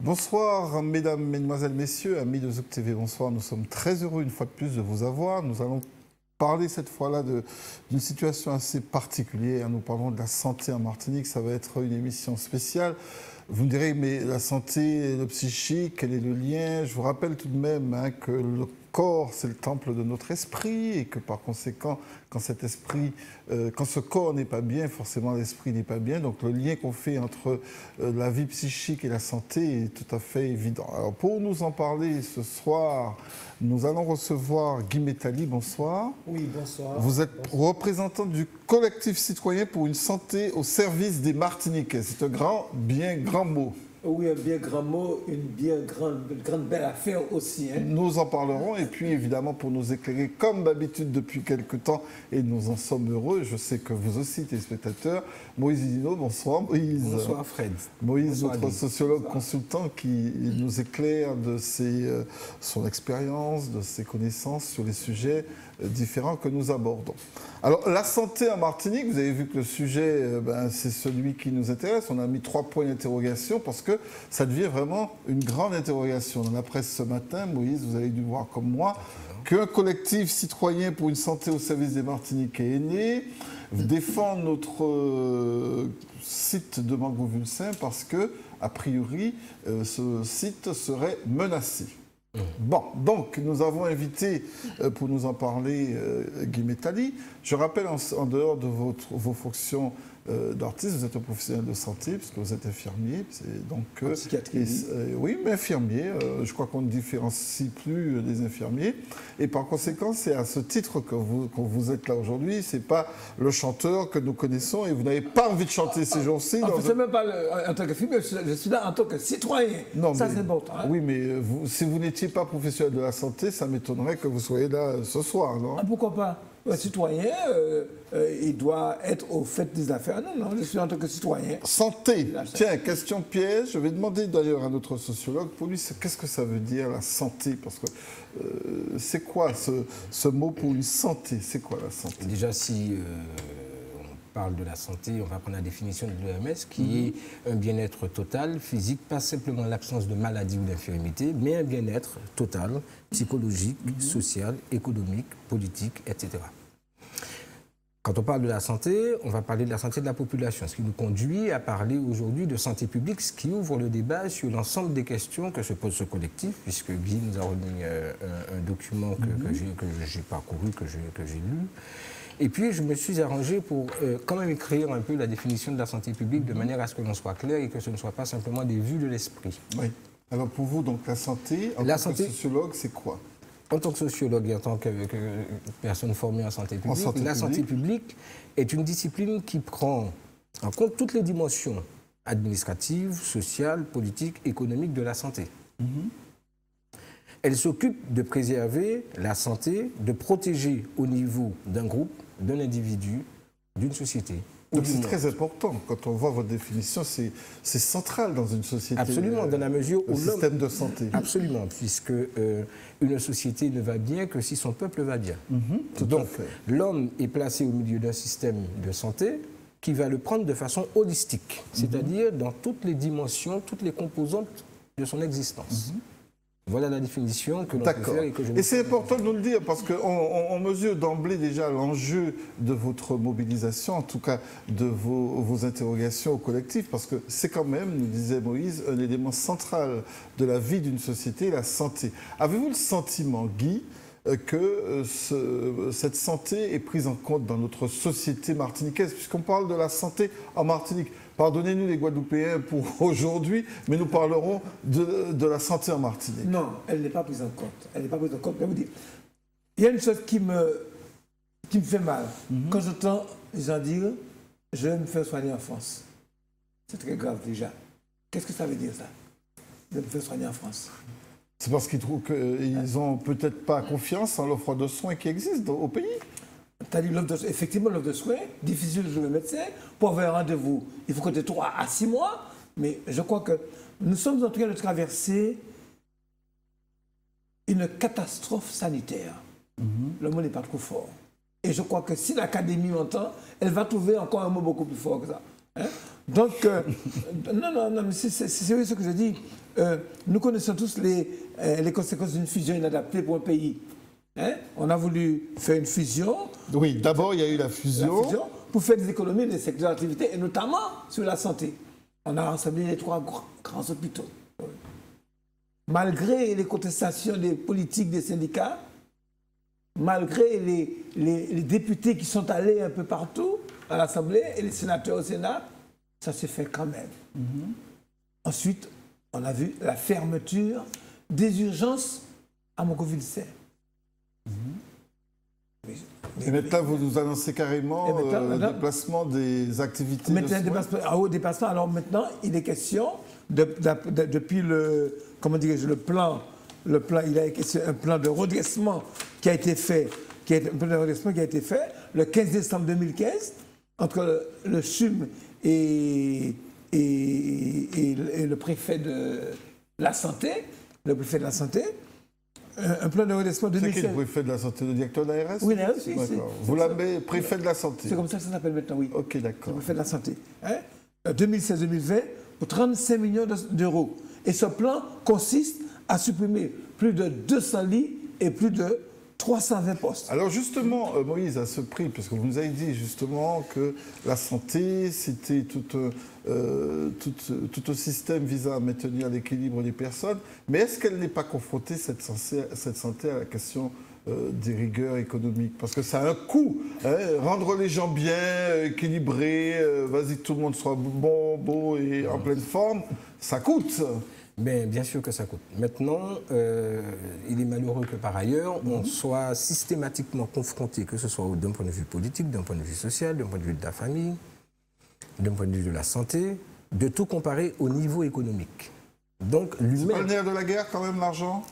Bonsoir, mesdames, mesdemoiselles, messieurs, amis de Zouk TV, bonsoir. Nous sommes très heureux une fois de plus de vous avoir. Nous allons parler cette fois-là d'une situation assez particulière. Nous parlons de la santé en Martinique. Ça va être une émission spéciale. Vous me direz, mais la santé, le psychique, quel est le lien? Je vous rappelle tout de même que le corps, c'est le temple de notre esprit et que par conséquent, quand ce corps n'est pas bien, forcément l'esprit n'est pas bien. Donc le lien qu'on fait entre la vie psychique et la santé est tout à fait évident. Alors pour nous en parler ce soir, nous allons recevoir Guy Métali. Bonsoir. Oui, bonsoir. Vous êtes représentant du collectif citoyen pour une santé au service des Martiniquais. C'est un bien grand mot. Oui, un bien grand mot, une grande belle affaire aussi. Hein. Nous en parlerons et puis évidemment pour nous éclairer comme d'habitude depuis quelque temps et nous en sommes heureux, je sais que vous aussi téléspectateurs, Moïse Idino, bonsoir Moïse. Bonsoir Fred. Moïse, bonsoir, notre sociologue consultant qui nous éclaire de son expérience, de ses connaissances sur les sujets différents que nous abordons. Alors la santé en Martinique, vous avez vu que le sujet, c'est celui qui nous intéresse. On a mis 3 points d'interrogation parce que ça devient vraiment une grande interrogation. Dans la presse ce matin, Moïse, vous avez dû voir comme moi, qu'un collectif citoyen pour une santé au service des Martiniquais est né, défend notre site de Mangovulsin parce que, a priori, ce site serait menacé. Bon, donc nous avons invité pour nous en parler Guy Métali. Je rappelle en dehors de vos fonctions d'artiste, vous êtes un professionnel de santé puisque vous êtes infirmier. Donc, oui, mais infirmier. Je crois qu'on ne différencie plus les infirmiers. Et par conséquent, c'est à ce titre que vous êtes là aujourd'hui. C'est pas le chanteur que nous connaissons et vous n'avez pas envie de chanter ces jours-ci. C'est même pas en tant qu'infirmier, je suis là en tant que citoyen. Non, ça, c'est bon. Hein? Oui, mais si vous n'étiez pas professionnel de la santé, ça m'étonnerait que vous soyez là ce soir, non? Pourquoi pas? Un citoyen, il doit être au fait des affaires. Non, je suis en tant que citoyen. Santé. Tiens, question piège. Je vais demander d'ailleurs à notre sociologue, pour lui, qu'est-ce que ça veut dire la santé? Parce que c'est quoi ce mot pour une santé? C'est quoi la santé? Déjà, si on parle de la santé, on va prendre la définition de l'OMS, qui est un bien-être total, physique, pas simplement l'absence de maladie ou d'infirmité, mais un bien-être total, psychologique, social, économique, politique, etc. Quand on parle de la santé, on va parler de la santé de la population, ce qui nous conduit à parler aujourd'hui de santé publique, ce qui ouvre le débat sur l'ensemble des questions que se pose ce collectif, puisque Guy nous a remis un document que j'ai parcouru, que j'ai lu. Et puis, je me suis arrangé pour quand même écrire un peu la définition de la santé publique de manière à ce que l'on soit clair et que ce ne soit pas simplement des vues de l'esprit. Oui. Alors pour vous, donc la santé, en tant que sociologue, c'est quoi? En tant que sociologue et en tant que personne formée en santé publique, la santé publique est une discipline qui prend en compte toutes les dimensions administratives, sociales, politiques, économiques de la santé. Elle s'occupe de préserver la santé, de protéger au niveau d'un groupe, d'un individu, d'une société. Donc c'est très important. Quand on voit votre définition, c'est central dans une société. Absolument, dans la mesure où le système de santé. Absolument, puisque une société ne va bien que si son peuple va bien. Donc l'homme est placé au milieu d'un système de santé qui va le prendre de façon holistique, c'est-à-dire dans toutes les dimensions, toutes les composantes de son existence. Voilà la définition que l'on peut faire et que je... Et c'est important de nous le dire parce qu'on mesure d'emblée déjà l'enjeu de votre mobilisation, en tout cas de vos interrogations au collectif, parce que c'est quand même, nous disait Moïse, un élément central de la vie d'une société, la santé. Avez-vous le sentiment, Guy, que cette santé est prise en compte dans notre société martiniquaise, puisqu'on parle de la santé en Martinique? Pardonnez-nous les Guadeloupéens pour aujourd'hui, mais nous parlerons de la santé en Martinique. Non, elle n'est pas prise en compte. Elle n'est pas prise en compte. Je vais vous dire, il y a une chose qui me fait mal. Quand j'entends les gens dire « je vais me faire soigner en France ». C'est très grave déjà. Qu'est-ce que ça veut dire ça? De me faire soigner en France. C'est parce qu'ils trouvent qu'ils n'ont peut-être pas confiance en l'offre de soins qui existe au pays. Effectivement, l'offre de soins, difficile de trouver un médecin. Pour avoir un rendez-vous, il faut compter 3 à 6 mois. Mais je crois que nous sommes en train de traverser une catastrophe sanitaire. Le mot n'est pas trop fort. Et je crois que si l'Académie m'entend, elle va trouver encore un mot beaucoup plus fort que ça. Donc, non, mais c'est vrai ce que je dis. Nous connaissons tous les conséquences d'une fusion inadaptée pour un pays. Hein? On a voulu faire une fusion. Oui, d'abord, il y a eu la fusion. Pour faire des économies dans les secteurs d'activité, et notamment sur la santé. On a rassemblé les 3 grands hôpitaux. Malgré les contestations des politiques, des syndicats, malgré les députés qui sont allés un peu partout à l'Assemblée et les sénateurs au Sénat, ça s'est fait quand même. Ensuite, on a vu la fermeture des urgences à Montgoville-Serre. Et maintenant, vous nous annoncez carrément le déplacement des activités de soins. Déplacement. Alors maintenant, il est question, depuis le plan, il a question un plan de redressement qui a été fait, le 15 décembre 2015, entre le CHUM et le préfet de la Santé, un plan de redressement de 2016. C'est qui le préfet de la Santé, le directeur de l'ARS? Oui, l'ARS, oui. Vous l'appelez préfet de la Santé? C'est comme ça que ça s'appelle maintenant, oui. Ok, d'accord. Le préfet de la Santé. 2016-2020 pour 35 millions d'euros. Et ce plan consiste à supprimer plus de 200 lits et plus de 320 postes. Alors justement, Moïse, à ce prix, parce que vous nous avez dit justement que la santé, c'était tout un système visant à maintenir l'équilibre des personnes, mais est-ce qu'elle n'est pas confrontée, cette santé, à la question des rigueurs économiques? Parce que ça a un coût, hein, rendre les gens bien, équilibrés, vas-y, tout le monde soit bon, beau et en pleine forme, ça coûte. Bien sûr que ça coûte. Maintenant, il est malheureux que par ailleurs, on soit systématiquement confronté, que ce soit d'un point de vue politique, d'un point de vue social, d'un point de vue de la famille, d'un point de vue de la santé, de tout comparer au niveau économique. Donc, c'est pas le nerf de la guerre quand même, l'argent?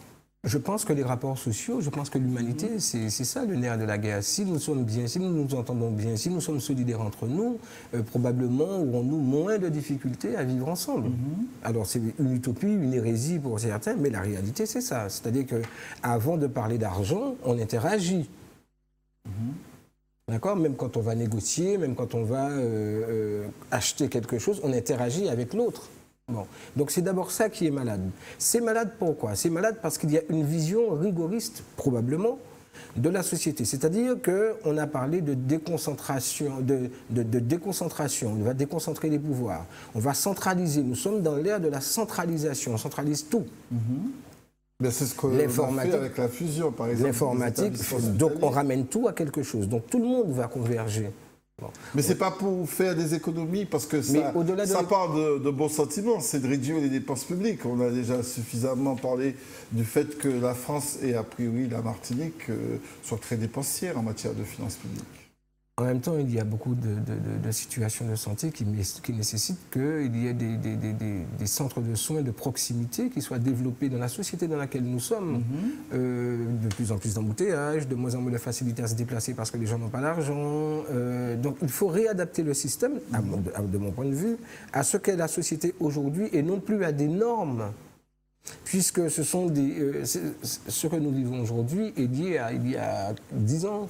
Je pense que les rapports sociaux, je pense que l'humanité, c'est ça le nerf de la guerre. Si nous sommes bien, si nous nous entendons bien, si nous sommes solidaires entre nous, probablement aurons-nous moins de difficultés à vivre ensemble. Alors c'est une utopie, une hérésie pour certains, mais la réalité c'est ça. C'est-à-dire qu'avant de parler d'argent, on interagit. D'accord? Même quand on va négocier, même quand on va acheter quelque chose, on interagit avec l'autre. Bon. Donc c'est d'abord ça qui est malade. C'est malade pourquoi? C'est malade parce qu'il y a une vision rigoriste, probablement, de la société. C'est-à-dire qu'on a parlé de déconcentration, déconcentration. On va déconcentrer les pouvoirs. On va centraliser. Nous sommes dans l'ère de la centralisation. On centralise tout. Mais c'est ce qu'on a fait avec la fusion, par exemple. L'informatique, donc on ramène tout à quelque chose. Donc tout le monde va converger. Bon. Mais ce n'est pas pour faire des économies, parce que ça part de bons sentiments, c'est de réduire les dépenses publiques. On a déjà suffisamment parlé du fait que la France et a priori la Martinique soient très dépensières en matière de finances publiques. En même temps, il y a beaucoup de situations de santé qui nécessitent qu'il y ait des centres de soins de proximité qui soient développés dans la société dans laquelle nous sommes. De plus en plus d'embouteillages, de moins en moins de facilité à se déplacer parce que les gens n'ont pas d'argent. Donc il faut réadapter le système, de mon point de vue, à ce qu'est la société aujourd'hui et non plus à des normes. Puisque ce sont ce que nous vivons aujourd'hui est lié à il y a 10 ans,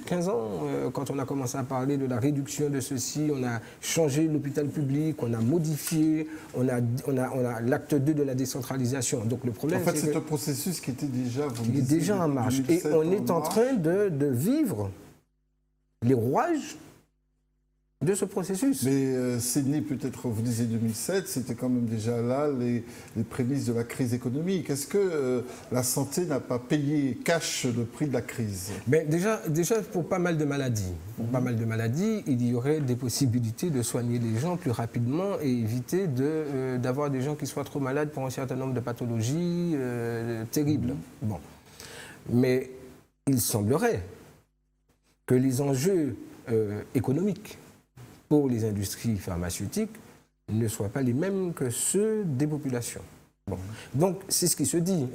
15 ans, quand on a commencé à parler de la réduction de ceci, on a changé l'hôpital public, on a modifié, on a l'acte 2 de la décentralisation. Donc le problème, en fait, c'est un processus qui était déjà, il est déjà en marche. Et on est en train de vivre les rouages de ce processus. Mais Sydney, peut-être, vous disiez 2007, c'était quand même déjà là les prémices de la crise économique. Est-ce que la santé n'a pas payé cash le prix de la crise? Déjà, pour pas mal de maladies. Pour pas mal de maladies, il y aurait des possibilités de soigner les gens plus rapidement et éviter d'avoir des gens qui soient trop malades pour un certain nombre de pathologies terribles. Bon. Mais il semblerait que les enjeux économiques pour les industries pharmaceutiques ne soient pas les mêmes que ceux des populations. Bon. Donc, c'est ce qui se dit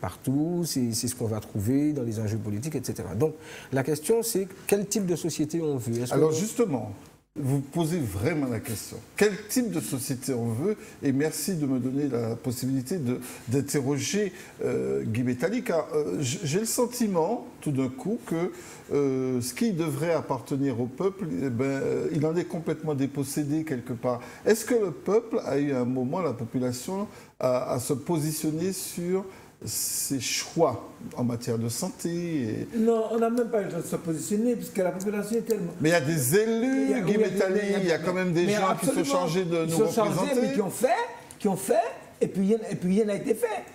partout, c'est ce qu'on va trouver dans les enjeux politiques, etc. Donc, la question, c'est quel type de société on veut. Alors, justement, vous posez vraiment la question. Quel type de société on veut? Et merci de me donner la possibilité d'interroger Guy Bétali, car j'ai le sentiment, tout d'un coup, que ce qui devrait appartenir au peuple, il en est complètement dépossédé quelque part. Est-ce que le peuple a eu un moment, la population, à se positionner sur ses choix en matière de santé? Non, on n'a même pas eu le temps de se positionner, puisque la population est tellement... Mais il y a des élus, Guy Bétali, il y a quand même des gens qui sont chargés de nous représenter. Mais qui ont fait, et puis rien n'a été fait.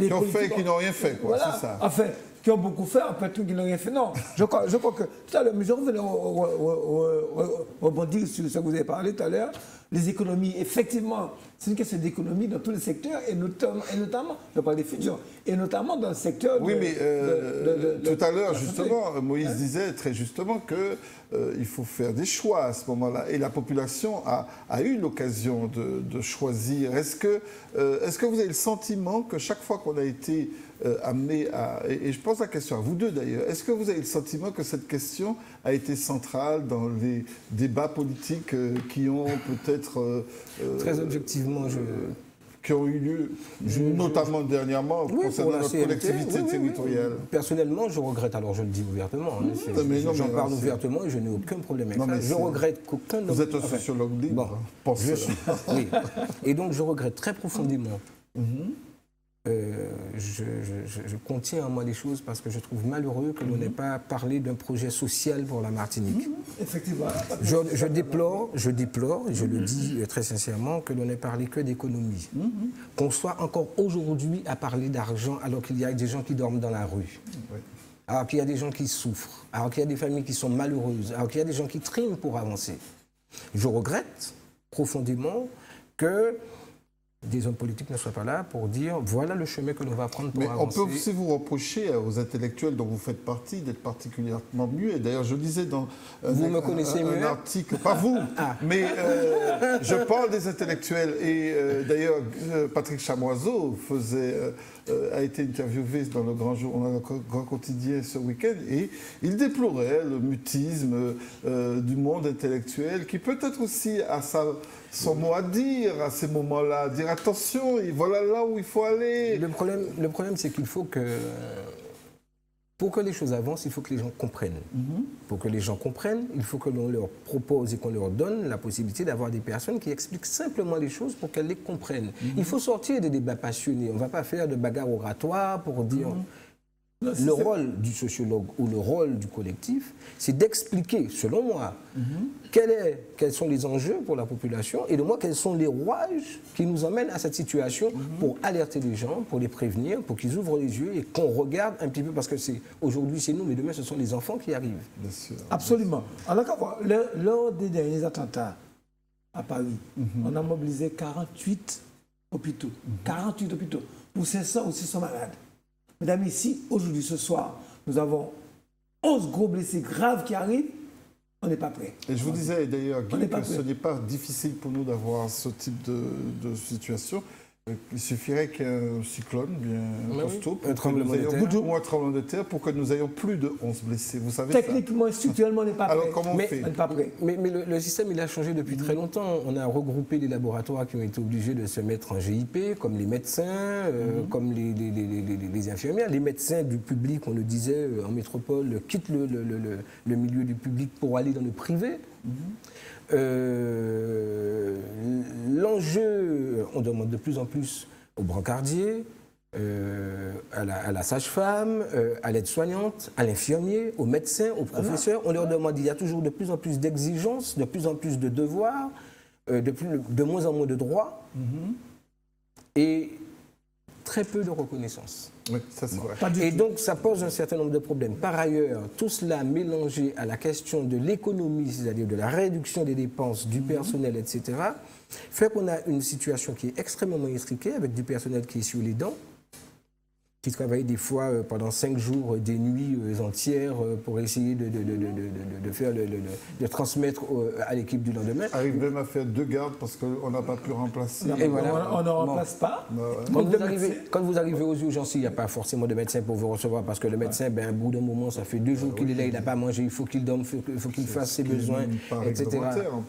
Qui ont fait et qui n'ont rien fait, quoi, voilà. c'est ça. Enfin, qui ont beaucoup fait, en fait, qui n'ont rien fait. Non, je crois que tout à l'heure, mais je revenais rebondir sur ce que vous avez parlé tout à l'heure. Les économies, effectivement, c'est une question d'économie dans tous les secteurs, et notamment, je parle des futurs, et notamment dans le secteur oui, mais tout à l'heure, justement, Moïse disait très justement qu'il faut faire des choix à ce moment-là. Et la population a eu l'occasion de choisir. Est-ce que vous avez le sentiment que chaque fois qu'on a été amené à... Et je pose la question à vous deux d'ailleurs. Est-ce que vous avez le sentiment que cette question a été centrale dans les débats politiques qui ont peut-être... Très objectivement, qui ont eu lieu, notamment dernièrement, concernant notre collectivité territoriale. Personnellement, je regrette, alors je le dis ouvertement, j'en parle ouvertement et je n'ai aucun problème avec ça. Je regrette qu'aucun... Vous êtes un sociologue libre, pensez. Oui. Et donc je regrette très profondément. Je contiens en moi des choses parce que je trouve malheureux que l'on n'ait pas parlé d'un projet social pour la Martinique. Effectivement. Je déplore, et je le dis très sincèrement, que l'on n'ait parlé que d'économie. Qu'on soit encore aujourd'hui à parler d'argent alors qu'il y a des gens qui dorment dans la rue. Alors qu'il y a des gens qui souffrent, alors qu'il y a des familles qui sont malheureuses, alors qu'il y a des gens qui triment pour avancer. Je regrette profondément que des hommes politiques ne soient pas là pour dire voilà le chemin que l'on va prendre pour avancer. On peut aussi vous reprocher aux intellectuels dont vous faites partie d'être particulièrement muets. D'ailleurs, je disais dans un article, pas vous, mais je parle des intellectuels. Et d'ailleurs, Patrick Chamoiseau a été interviewé dans le Grand Quotidien ce week-end et il déplorait le mutisme du monde intellectuel qui peut-être aussi a son mot à dire à ces moments-là, dire attention, et voilà là où il faut aller. Le problème c'est qu'il faut que, pour que les choses avancent, il faut que les gens comprennent. Pour que les gens comprennent, il faut que l'on leur propose et qu'on leur donne la possibilité d'avoir des personnes qui expliquent simplement les choses pour qu'elles les comprennent. Il faut sortir des débats passionnés. On ne va pas faire de bagarre oratoire pour dire... Le rôle du sociologue ou le rôle du collectif, c'est d'expliquer, selon moi, quels sont les enjeux pour la population et de moi, quels sont les rouages qui nous emmènent à cette situation pour alerter les gens, pour les prévenir, pour qu'ils ouvrent les yeux et qu'on regarde un petit peu, parce que aujourd'hui c'est nous, mais demain ce sont les enfants qui arrivent. Bien sûr. Absolument. Alors, lors des derniers attentats à Paris, on a mobilisé 48 hôpitaux. 48 hôpitaux pour 500 ou 600 malades. Mesdames, ici, aujourd'hui, ce soir, nous avons 11 gros blessés graves qui arrivent. On n'est pas prêts. Et je vous disais d'ailleurs, Guy, que ce n'est pas difficile pour nous d'avoir ce type de situation. Il suffirait qu'il y ait un cyclone bien costaud, un tremblement de terre, pour que nous ayons plus de 11 blessés. Vous savez techniquement et structurellement, on n'est pas prêt. Alors comment on fait? On n'est pas prêt. Mais le système, il a changé depuis très longtemps. On a regroupé les laboratoires qui ont été obligés de se mettre en GIP, comme les médecins, comme les infirmières. Les médecins du public, on le disait, en métropole, quittent le milieu du public pour aller dans le privé. L'enjeu, on demande de plus en plus aux brancardiers, à la sage-femme, à l'aide-soignante, à l'infirmier, aux médecins, aux professeurs. On leur demande, il y a toujours de plus en plus d'exigences, de plus en plus de devoirs, de moins en moins de droits et très peu de reconnaissance. Oui, ça c'est vrai. Et donc, ça pose un certain nombre de problèmes. Par ailleurs, tout cela mélangé à la question de l'économie, c'est-à-dire de la réduction des dépenses, du personnel, etc., fait qu'on a une situation qui est extrêmement intriquée, avec du personnel qui est sur les dents, qui travaillent des fois pendant 5 jours, des nuits entières pour essayer de transmettre à l'équipe du lendemain. Arrive même à faire 2 gardes parce qu'on n'a pas pu remplacer. Et voilà. On ne remplace pas. Quand vous arrivez aux urgences, il n'y a pas forcément de médecin pour vous recevoir parce que le médecin, ben, à bout d'un moment, ça fait 2 jours qu'il est là, il n'a pas mangé, il faut qu'il dorme, il faut qu'il fasse ses besoins, etc.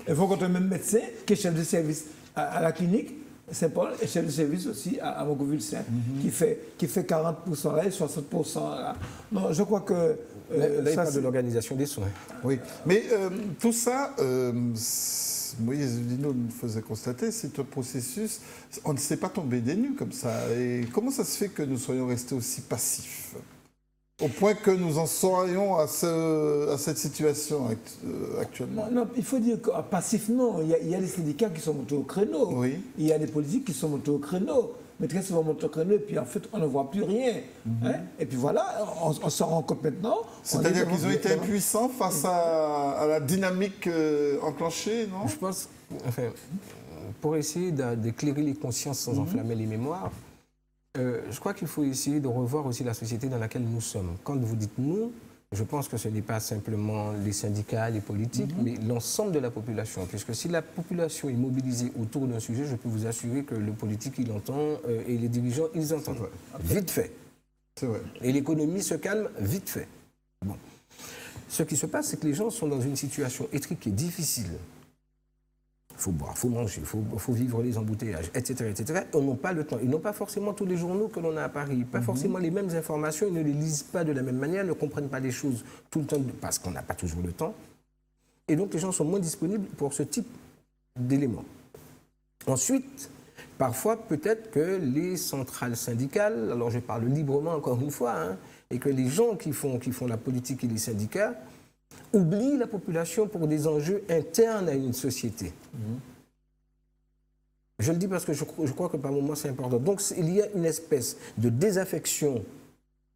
Il faut qu'on ait le même médecin qui est chef de service à la clinique Saint-Paul est chef de service aussi à Mogoville-Saint, qui fait 40% là et 60% là. Non, je crois que... là, il parle de l'organisation des soins. Oui, mais tout ça, Moïse Lino nous faisait constater, c'est un processus, on ne s'est pas tombé des nues comme ça. Et comment ça se fait que nous soyons restés aussi passifs ? Au point que nous en soyons à cette situation actuellement. Non, il faut dire que passif, non. Il y a des syndicats qui sont montés au créneau. Oui. Il y a des politiques qui sont montés au créneau. Mais très souvent montés au créneau et puis en fait, on ne voit plus rien. Hein? Et puis voilà, on s'en rend compte maintenant. C'est-à-dire qu'ils ont été impuissants face à la dynamique enclenchée, non ? Je pense, enfin, pour essayer d'éclairer les consciences sans enflammer les mémoires, je crois qu'il faut essayer de revoir aussi la société dans laquelle nous sommes. Quand vous dites « nous », je pense que ce n'est pas simplement les syndicats, les politiques, mais l'ensemble de la population. Puisque si la population est mobilisée autour d'un sujet, je peux vous assurer que le politique, il entend, et les dirigeants, ils entendent. Vite fait. C'est vrai. Et l'économie se calme vite fait. Bon. Ce qui se passe, c'est que les gens sont dans une situation étriquée, difficile. Il faut boire, il faut manger, il faut vivre les embouteillages, etc., etc. Ils n'ont pas le temps. Ils n'ont pas forcément tous les journaux que l'on a à Paris, pas forcément les mêmes informations, ils ne les lisent pas de la même manière, ne comprennent pas les choses tout le temps parce qu'on n'a pas toujours le temps. Et donc les gens sont moins disponibles pour ce type d'éléments. Ensuite, parfois peut-être que les centrales syndicales, alors je parle librement encore une fois, hein, et que les gens qui font la politique et les syndicats oublie la population pour des enjeux internes à une société. Je le dis parce que je crois que par moments c'est important. Donc il y a une espèce de désaffection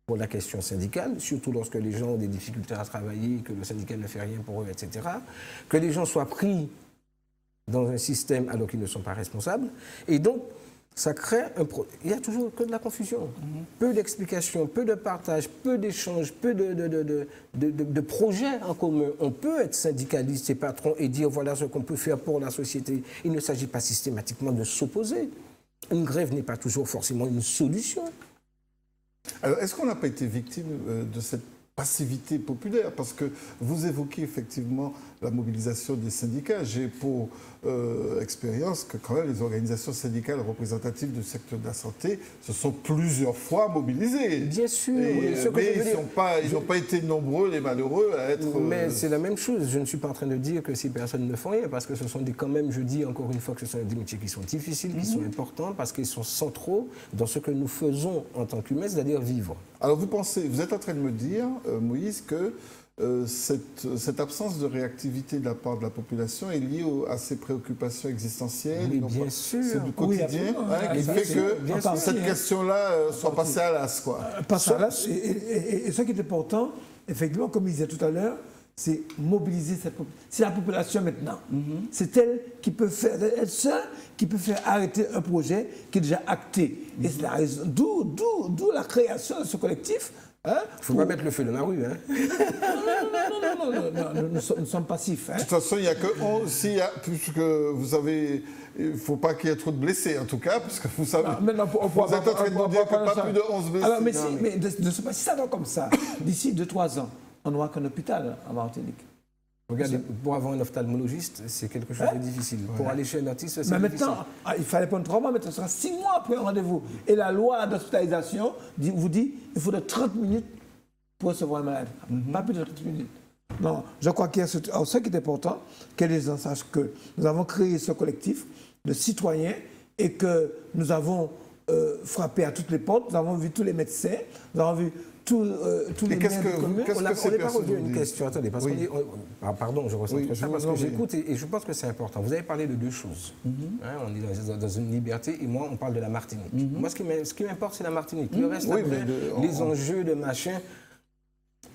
pour la question syndicale, surtout lorsque les gens ont des difficultés à travailler, que le syndicat ne fait rien pour eux, etc. Que les gens soient pris dans un système alors qu'ils ne sont pas responsables. Et donc, ça crée il y a toujours que de la confusion. Peu d'explications, peu de partage, peu d'échanges, peu de projets en commun. On peut être syndicaliste et patron et dire voilà ce qu'on peut faire pour la société. Il ne s'agit pas systématiquement de s'opposer. Une grève n'est pas toujours forcément une solution. Alors, est-ce qu'on n'a pas été victime de cette passivité populaire? Parce que vous évoquez effectivement la mobilisation des syndicats. J'ai pour expérience que quand même les organisations syndicales représentatives du secteur de la santé se sont plusieurs fois mobilisées. Bien sûr. Mais ils n'ont pas été nombreux, les malheureux, à être... Mais c'est la même chose. Je ne suis pas en train de dire que ces personnes ne font rien, parce que ce sont quand même, je dis encore une fois, que ce sont des métiers qui sont difficiles, qui sont importants, parce qu'ils sont centraux dans ce que nous faisons en tant qu'humains, c'est-à-dire vivre. Alors vous êtes en train de me dire, Moïse, que cette absence de réactivité de la part de la population est liée à ces préoccupations existentielles. Mais bien sûr. C'est du quotidien qui fait que cette question-là soit passée à l'as, quoi. Passée à l'as. Et ce qui est important, effectivement, comme il disait tout à l'heure, c'est mobiliser cette population. C'est la population maintenant. C'est elle qui peut faire, elle seule qui peut faire arrêter un projet qui est déjà acté. Et c'est la raison, d'où la création de ce collectif. Il ne faut pas mettre le feu dans la rue. Hein. Non, nous sommes passifs. Hein. De toute façon, il n'y a que 11, puisque vous avez... Il ne faut pas qu'il y ait trop de blessés, en tout cas, parce que vous savez... vous êtes en train de nous dire que pas plus de 11 blessés. Alors, mais si ça va comme ça, d'ici 2-3 ans, on n'aura qu'un hôpital en Martinique. Regardez, pour avoir un ophtalmologiste, c'est quelque chose de difficile. Ouais. Pour aller chez un dentiste, c'est difficile. Mais maintenant, il fallait prendre 3 mois, maintenant ce sera 6 mois après un rendez-vous. Et la loi d'hospitalisation vous dit qu'il faut de 30 minutes pour recevoir un malade. Pas plus de 30 minutes. Non, je crois qu'il y a ce qui est important, que les gens sachent que nous avons créé ce collectif de citoyens et que nous avons frappé à toutes les portes, nous avons vu tous les médecins, nous avons vu tous les maires de communes. On n'est pas revenu à une question. Attendez, parce pardon, je ressens ça parce que j'écoute et je pense que c'est important. Vous avez parlé de 2 choses. On est dans une liberté et moi, on parle de la Martinique. Moi, ce qui m'importe, c'est la Martinique. Le reste, après, les enjeux de machin,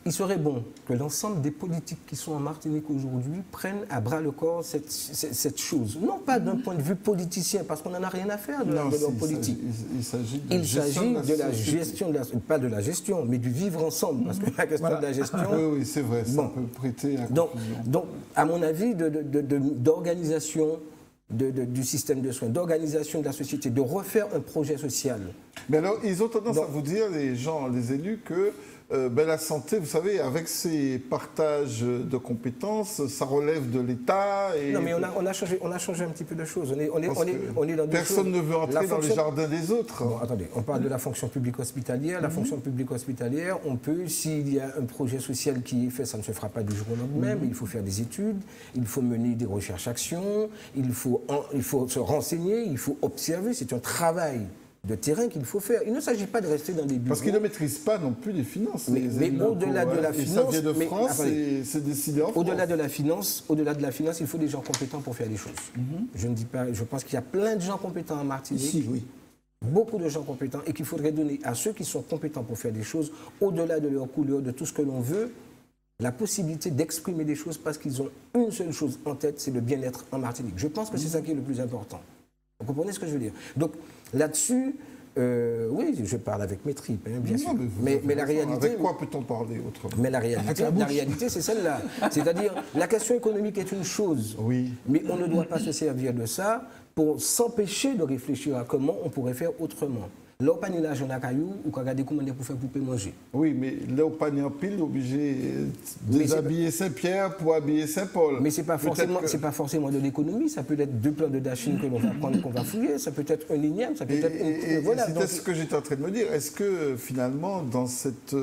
il serait bon que l'ensemble des politiques qui sont en Martinique aujourd'hui prennent à bras le corps cette chose. Non pas d'un point de vue politicien, parce qu'on n'en a rien à faire de leur politique. Il s'agit de la gestion, pas de la gestion, mais du vivre ensemble. Parce que la question de la gestion... Oui, c'est vrai, ça peut prêter à confusion. Donc, à mon avis, d'organisation du système de soins, d'organisation de la société, de refaire un projet social. Mais alors, ils ont tendance à vous dire, les gens, les élus, que la santé, vous savez, avec ces partages de compétences, ça relève de l'État. Non, mais on a changé un petit peu de choses. On est dans personne ne veut entrer dans les jardins des autres. Bon, attendez, on parle de la fonction publique hospitalière. La fonction publique hospitalière, on peut, s'il y a un projet social qui est fait, ça ne se fera pas du jour au lendemain, mais il faut faire des études, il faut mener des recherches-actions, il faut se renseigner, il faut observer. C'est un travail de terrain qu'il faut faire. Il ne s'agit pas de rester dans des bureaux. Parce qu'ils ne maîtrisent pas non plus les finances. Mais au-delà de la finance... Ça vient de France et c'est décidé en France. Au-delà de la finance, il faut des gens compétents pour faire des choses. Je ne dis pas... Je pense qu'il y a plein de gens compétents en Martinique. Ici, oui. Beaucoup de gens compétents et qu'il faudrait donner à ceux qui sont compétents pour faire des choses, au-delà de leur couleur, de tout ce que l'on veut, la possibilité d'exprimer des choses parce qu'ils ont une seule chose en tête, c'est le bien-être en Martinique. Je pense que c'est ça qui est le plus important. Vous comprenez ce que je veux dire? Donc là-dessus, oui, je parle avec mes tripes, hein, bien sûr. Mais la réalité... Avec quoi peut-on parler autrement? Mais la réalité, c'est celle-là. C'est-à-dire, la question économique est une chose, oui. Mais on ne doit pas se servir de ça pour s'empêcher de réfléchir à comment on pourrait faire autrement. Là, on pas ni l'argent à caillou ou qu'on regarde comment on pour faire poupée manger. Oui, mais là, on pas ni en pile obligé de déshabiller Saint-Pierre pour habiller Saint-Paul. Mais c'est pas forcément de l'économie. Ça peut être 2 plans de dachine que l'on va prendre, qu'on va fouiller. Ça peut être un énième, ça peut être... Voilà. C'était ce que j'étais en train de me dire. Est-ce que finalement, dans cette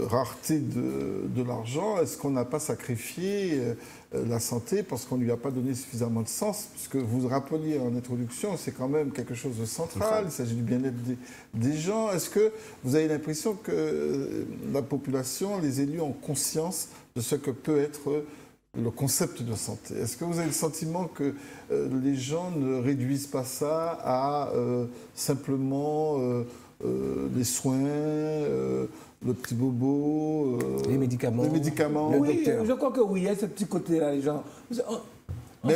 rareté de l'argent, est-ce qu'on n'a pas sacrifié la santé parce qu'on ne lui a pas donné suffisamment de sens? Puisque vous rappeliez en introduction, c'est quand même quelque chose de central, il s'agit du bien-être des gens. Est-ce que vous avez l'impression que la population, les élus ont conscience de ce que peut être le concept de santé? Est-ce que vous avez le sentiment que les gens ne réduisent pas ça à simplement les soins, le petit bobo, les médicaments, le docteur? Je crois que oui, il y a ce petit côté-là, les gens. Mais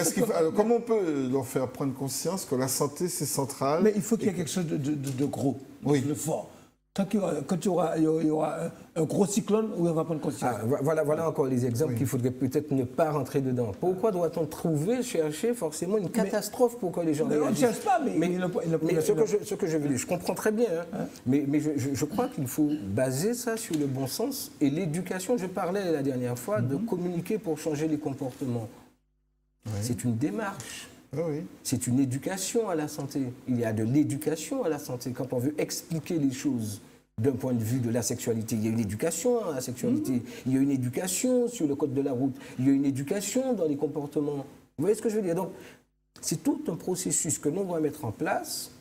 comment on peut leur faire prendre conscience que la santé, c'est central? Mais il faut qu'il y ait quelque chose de gros, de fort. Quand il y aura un gros cyclone, où on va prendre conscience. Voilà encore les exemples qu'il faudrait peut-être ne pas rentrer dedans. Pourquoi doit-on chercher forcément une catastrophe pour que les gens réagissent? On ne cherche pas, mais ce que je veux dire, je comprends très bien, hein, mais je crois qu'il faut baser ça sur le bon sens et l'éducation. Je parlais la dernière fois de communiquer pour changer les comportements. C'est une démarche. Oui. C'est une éducation à la santé. Il y a de l'éducation à la santé. Quand on veut expliquer les choses d'un point de vue de la sexualité, il y a une éducation à la sexualité. Il y a une éducation sur le code de la route. Il y a une éducation dans les comportements. Vous voyez ce que je veux dire? Donc, c'est tout un processus que l'on doit mettre en place,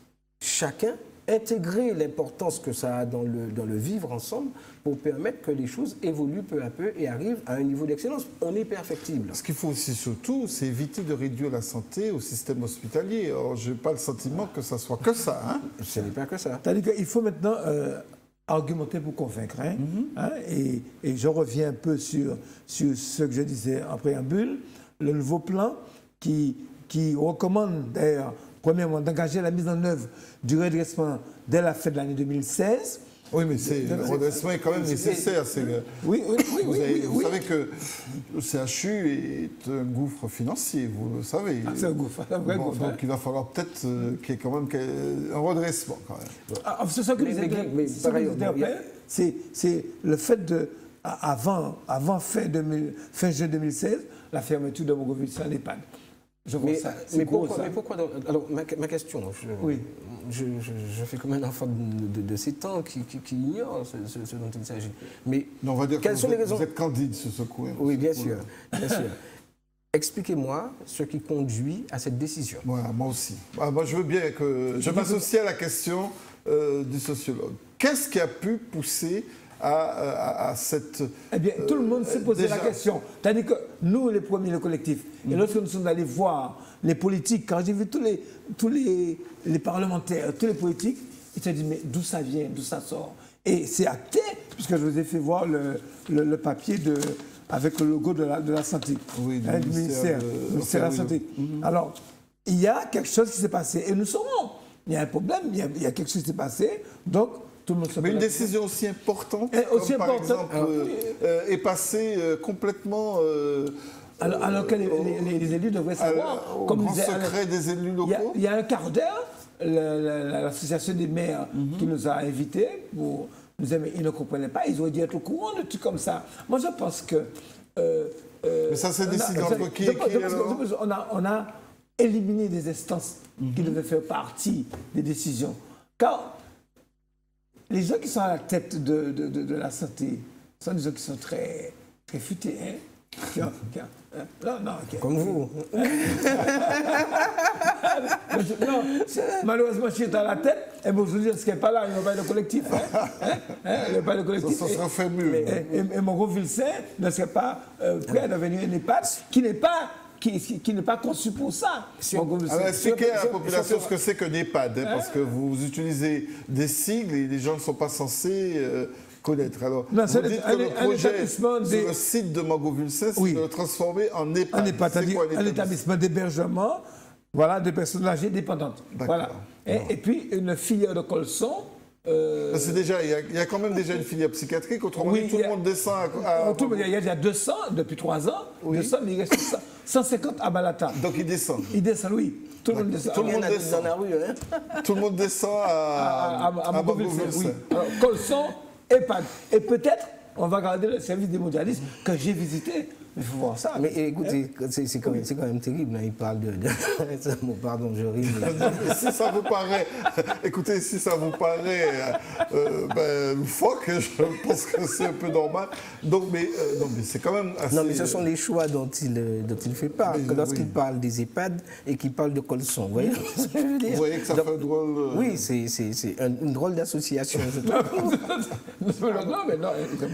chacun, intégrer l'importance que ça a dans le vivre ensemble pour permettre que les choses évoluent peu à peu et arrivent à un niveau d'excellence. On est perfectible. Ce qu'il faut aussi surtout, c'est éviter de réduire la santé au système hospitalier. Alors, je n'ai pas le sentiment que ça soit que ça. Hein? Ce n'est pas que ça. C'est-à-dire qu'il faut maintenant argumenter pour convaincre. Et je reviens un peu sur ce que je disais en préambule. Le nouveau plan qui recommande d'ailleurs, premièrement, d'engager la mise en œuvre du redressement dès la fin de l'année 2016. Oui, mais le redressement est quand même nécessaire. Oui. Vous savez que le CHU est un gouffre financier, vous le savez. C'est un gouffre, un vrai gouffre. Donc il va falloir peut-être qu'il y ait quand même un redressement. Quand même. C'est ça que c'est le fait de, avant fin juin 2016, la fermeture de Mogoville sans EHPAD. Mais pourquoi alors, ma question, je fais comme un enfant de 7 ans qui ignore ce dont il s'agit. Mais non, on va dire quelles sont les raisons? Vous êtes candide sur ce coup. Oui, bien sûr. Expliquez-moi ce qui conduit à cette décision. Moi aussi. Moi, je veux bien que je m'associe à la question du sociologue. Qu'est-ce qui a pu pousser à cette... Eh bien, tout le monde s'est posé la question. C'est-à-dire que nous, les premiers, le collectif, et lorsque nous sommes allés voir les politiques, quand j'ai vu tous les parlementaires, tous les politiques, ils se disent, mais d'où ça vient, d'où ça sort? Et c'est acté puisque je vous ai fait voir le papier avec le logo de la santé, Oui, du du ministère de la santé. Alors, il y a quelque chose qui s'est passé, et nous saurons. Il y a un problème, il y a quelque chose qui s'est passé, donc tout le monde se Mais une décision aussi importante, aussi comme par importante, exemple, est passée complètement alors que les élus devraient savoir, au comme grand disait secret des élus locaux. il y a un quart d'heure, l'association des maires qui nous a invités pour nous dire, mais ils ne comprenaient pas, ils auraient dû être au courant de trucs comme ça. Moi, je pense que... Mais ça s'est décidé entre qui et qui alors? On a éliminé des instances qui devaient faire partie des décisions. Car les gens qui sont à la tête de la santé sont des gens qui sont très, très futés. Hein? Comme vous. Malheureusement, je suis à la tête, et bon, je vous dis, ce qui n'est pas là, il n'y a pas de collectif. Il n'y a pas de collectif. Ça serait fait mieux. Et mon gros Vilsain ne serait pas prêt à devenir un EHPAD qui n'est pas conçu pour ça. Alors, expliquez à la population ce que c'est qu'un EHPAD, hein, parce que vous utilisez des sigles et les gens ne sont pas censés connaître. Alors, Non, vous dites que le projet établissement sur le site de Mango-Vulsin, c'est de le transformer en EHPAD. Un EHPAD, C'est c'est-à-dire quoi un établissement d'hébergement, voilà, de personnes âgées dépendantes. Voilà. Et puis une filière de colson. C'est déjà, il y a quand même déjà une filière psychiatrique, autrement dit, tout le monde descend à... Il y a 200 depuis 3 ans, 200, mais il reste 150 à Balata. Donc ils descendent. Ils descendent, oui. Tout le monde descend. Tout le monde descend dans la rue, hein. Tout le monde descend à Mango-Vulsin. Oui. Alors, colson, EHPAD. Et peut-être, on va garder le service des mondialistes que j'ai visité. Mais il faut voir ça. Mais écoutez, c'est quand même terrible. Hein. Il parle de... Bon, pardon, je ris. Mais... si ça vous paraît... Écoutez, si ça vous paraît loufoque, je pense que c'est un peu normal. Donc, mais c'est quand même assez... Non, mais ce sont les choix dont il fait part. Lorsqu'il parle des EHPAD et qu'il parle de colson, vous voyez ce que je veux dire? Vous voyez que ça fait un drôle... Oui, c'est une drôle d'association, je trouve.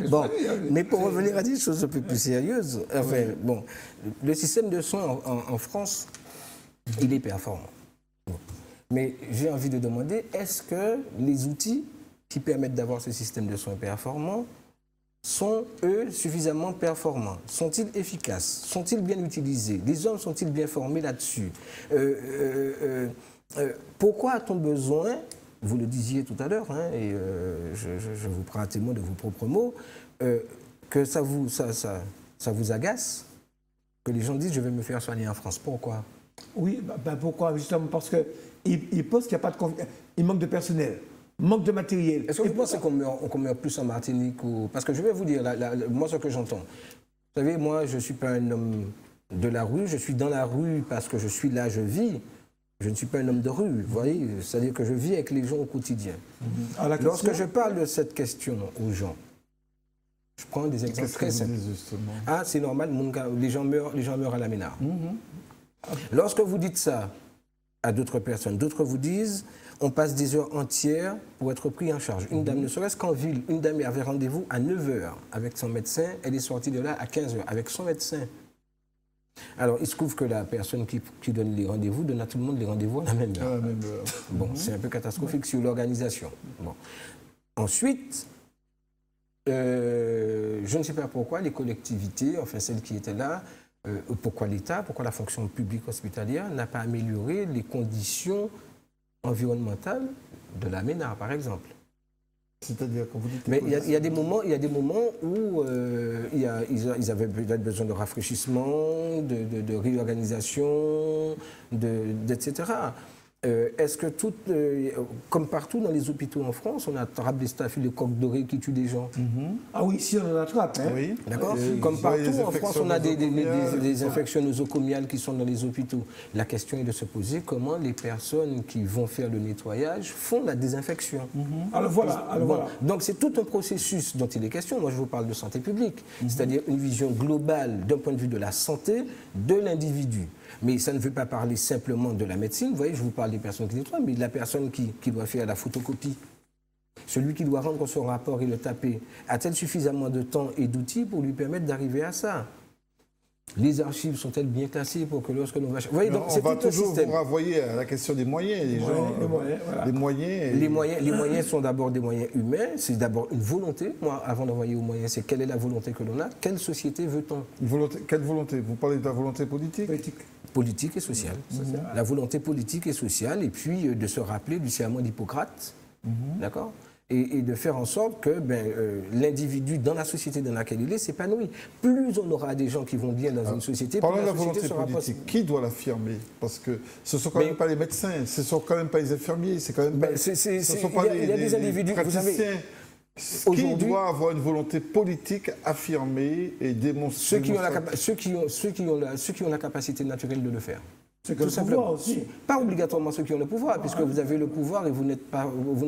Bon, mais pour revenir à des choses un peu plus sérieuses, enfin, bon, le système de soins en France, il est performant. Bon. Mais j'ai envie de demander, est-ce que les outils qui permettent d'avoir ce système de soins performant sont, eux, suffisamment performants? Sont-ils efficaces? Sont-ils bien utilisés? Les hommes sont-ils bien formés là-dessus? Pourquoi a-t-on besoin, vous le disiez tout à l'heure, hein, et je vous prends à témoin de vos propres mots, que ça vous agace que les gens disent « je vais me faire soigner en France ». Pourquoi? Oui, pourquoi? Justement parce qu'ils pensent qu'il n'y a pas de confiance. Il manque de personnel, manque de matériel. Est-ce que vous pensez qu'on meurt plus en Martinique ou... Parce que je vais vous dire, moi, ce que j'entends. Vous savez, moi, je ne suis pas un homme de la rue, je suis dans la rue parce que je suis là, je vis. Je ne suis pas un homme de rue, vous voyez. C'est-à-dire que je vis avec les gens au quotidien. Lorsque je parle de cette question aux gens, je prends des exemples très simples. Ah, c'est normal, les gens meurent à la ménard. Lorsque vous dites ça à d'autres personnes, d'autres vous disent on passe des heures entières pour être pris en charge. Une dame, ne serait-ce qu'en ville, une dame avait rendez-vous à 9h avec son médecin, elle est sortie de là à 15h avec son médecin. Alors, il se trouve que la personne qui donne les rendez-vous donne à tout le monde les rendez-vous à la même heure. Bon, c'est un peu catastrophique sur l'organisation. Bon. Ensuite, je ne sais pas pourquoi les collectivités, enfin celles qui étaient là, pourquoi l'État, pourquoi la fonction publique hospitalière n'a pas amélioré les conditions environnementales de la MENA, par exemple. C'est-à-dire quand vous dites... Mais il y a des moments où ils avaient peut-être besoin de rafraîchissement, de réorganisation, etc. Est-ce que comme partout dans les hôpitaux en France, on attrape des staphylocoques dorés qui tuent des gens? Ah oui, si on en attrape. Hein. Oui. D'accord. Comme partout en France, on a des infections nosocomiales qui sont dans les hôpitaux. La question est de se poser comment les personnes qui vont faire le nettoyage font la désinfection. Alors voilà. Donc c'est tout un processus dont il est question. Moi, je vous parle de santé publique, c'est-à-dire une vision globale d'un point de vue de la santé de l'individu. Mais ça ne veut pas parler simplement de la médecine. Vous voyez, je vous parle des personnes qui nettoient, mais de la personne qui doit faire la photocopie. Celui qui doit rendre son rapport et le taper. A-t-elle suffisamment de temps et d'outils pour lui permettre d'arriver à ça? Les archives sont-elles bien classées pour que lorsque nous... Vous voyez, donc, on va tout un toujours système. vous renvoyer à la question des moyens. Voilà. Les moyens. Les moyens sont d'abord des moyens humains, c'est d'abord une volonté. Moi, avant d'envoyer aux moyens, c'est quelle est la volonté que l'on a, quelle société veut-on? Quelle volonté? Vous parlez de la volonté politique? Politique et sociale. La volonté politique et sociale, et puis de se rappeler du serment d'Hippocrate, d'accord, et de faire en sorte que l'individu, dans la société dans laquelle il est, s'épanouit. Plus on aura des gens qui vont bien dans une société, parlons plus de la la société volonté sera politique. possible. Qui doit l'affirmer? Parce que ce ne sont quand même pas les médecins, ce ne sont quand même pas les infirmiers, c'est quand même pas, ce sont pas il y a des individus, vous savez, praticiens. Qui doit avoir une volonté politique affirmée et démontrée? ceux qui ont la capacité naturelle de le faire. C'est que le pouvoir aussi. Pas obligatoirement ceux qui ont le pouvoir, puisque vous avez le pouvoir et vous ne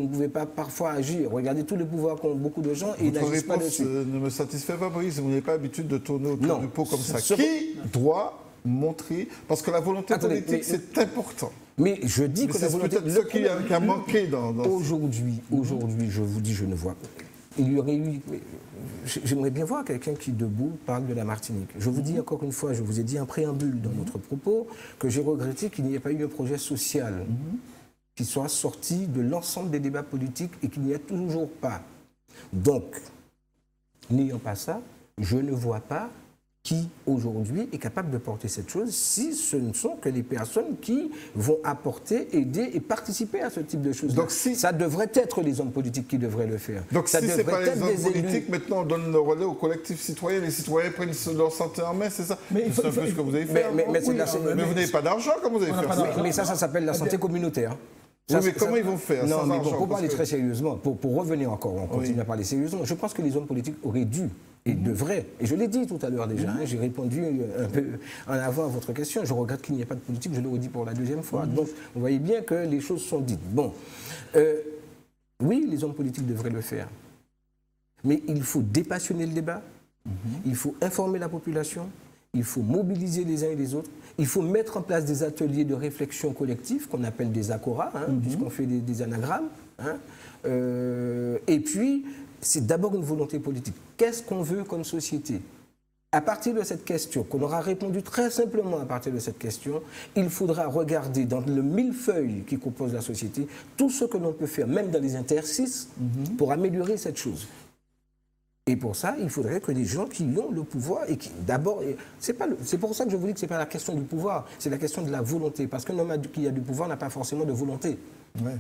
pouvez pas parfois agir. Regardez tous les pouvoirs qu'ont beaucoup de gens et ils Votre n'agissent pas réponse dessus. ne me satisfait pas, Brice. Vous n'avez pas l'habitude de tourner autour du pot comme ça. Ce- Qui doit montrer? Parce que la volonté Attendez, politique, c'est important. Mais je dis Mais que la c'est volonté... peut-être ce qui a manqué dans Aujourd'hui, je vous dis, je ne vois pas. Il y aurait eu... J'aimerais bien voir quelqu'un qui, debout, parle de la Martinique. Je vous dis encore une fois, je vous ai dit un préambule dans notre propos, que j'ai regretté qu'il n'y ait pas eu un projet social qui soit sorti de l'ensemble des débats politiques et qu'il n'y a toujours pas. Donc, n'ayant pas ça, je ne vois pas qui, aujourd'hui, est capable de porter cette chose si ce ne sont que les personnes qui vont apporter, aider et participer à ce type de choses. Donc, si- ça devrait être les hommes politiques qui devraient le faire. Donc ça si ce n'est pas devrait les être hommes des élus. politiques, maintenant on donne le relais aux collectifs citoyens, les citoyens prennent leur santé en main, c'est ça? Mais C'est un peu ce que vous avez fait. mais c'est de la- Mais vous n'avez pas d'argent, comment vous allez faire ça? Mais ça s'appelle la santé communautaire. Oui, mais comment ils vont faire Non, sans mais argent, pour parler parce que- très sérieusement, pour revenir encore, on continue à parler sérieusement, je pense que les hommes politiques auraient dû et devraient, et je l'ai dit tout à l'heure déjà, j'ai répondu un peu en avant à votre question, je regrette qu'il n'y ait pas de politique, je le redis pour la deuxième fois. Donc, vous voyez bien que les choses sont dites. Bon, oui, les hommes politiques devraient le faire, mais il faut dépassionner le débat, il faut informer la population, il faut mobiliser les uns et les autres, il faut mettre en place des ateliers de réflexion collective qu'on appelle des ACORA, puisqu'on fait des anagrammes. Et puis, c'est d'abord une volonté politique. Qu'est-ce qu'on veut comme société? À partir de cette question, qu'on aura répondu très simplement à partir de cette question, il faudra regarder dans le millefeuille qui compose la société tout ce que l'on peut faire, même dans les interstices, pour améliorer cette chose. Et pour ça, il faudrait que les gens qui ont le pouvoir et qui, d'abord, c'est pour ça que je vous dis que ce n'est pas la question du pouvoir, c'est la question de la volonté. Parce qu'un homme qui a du pouvoir n'a pas forcément de volonté. Ouais.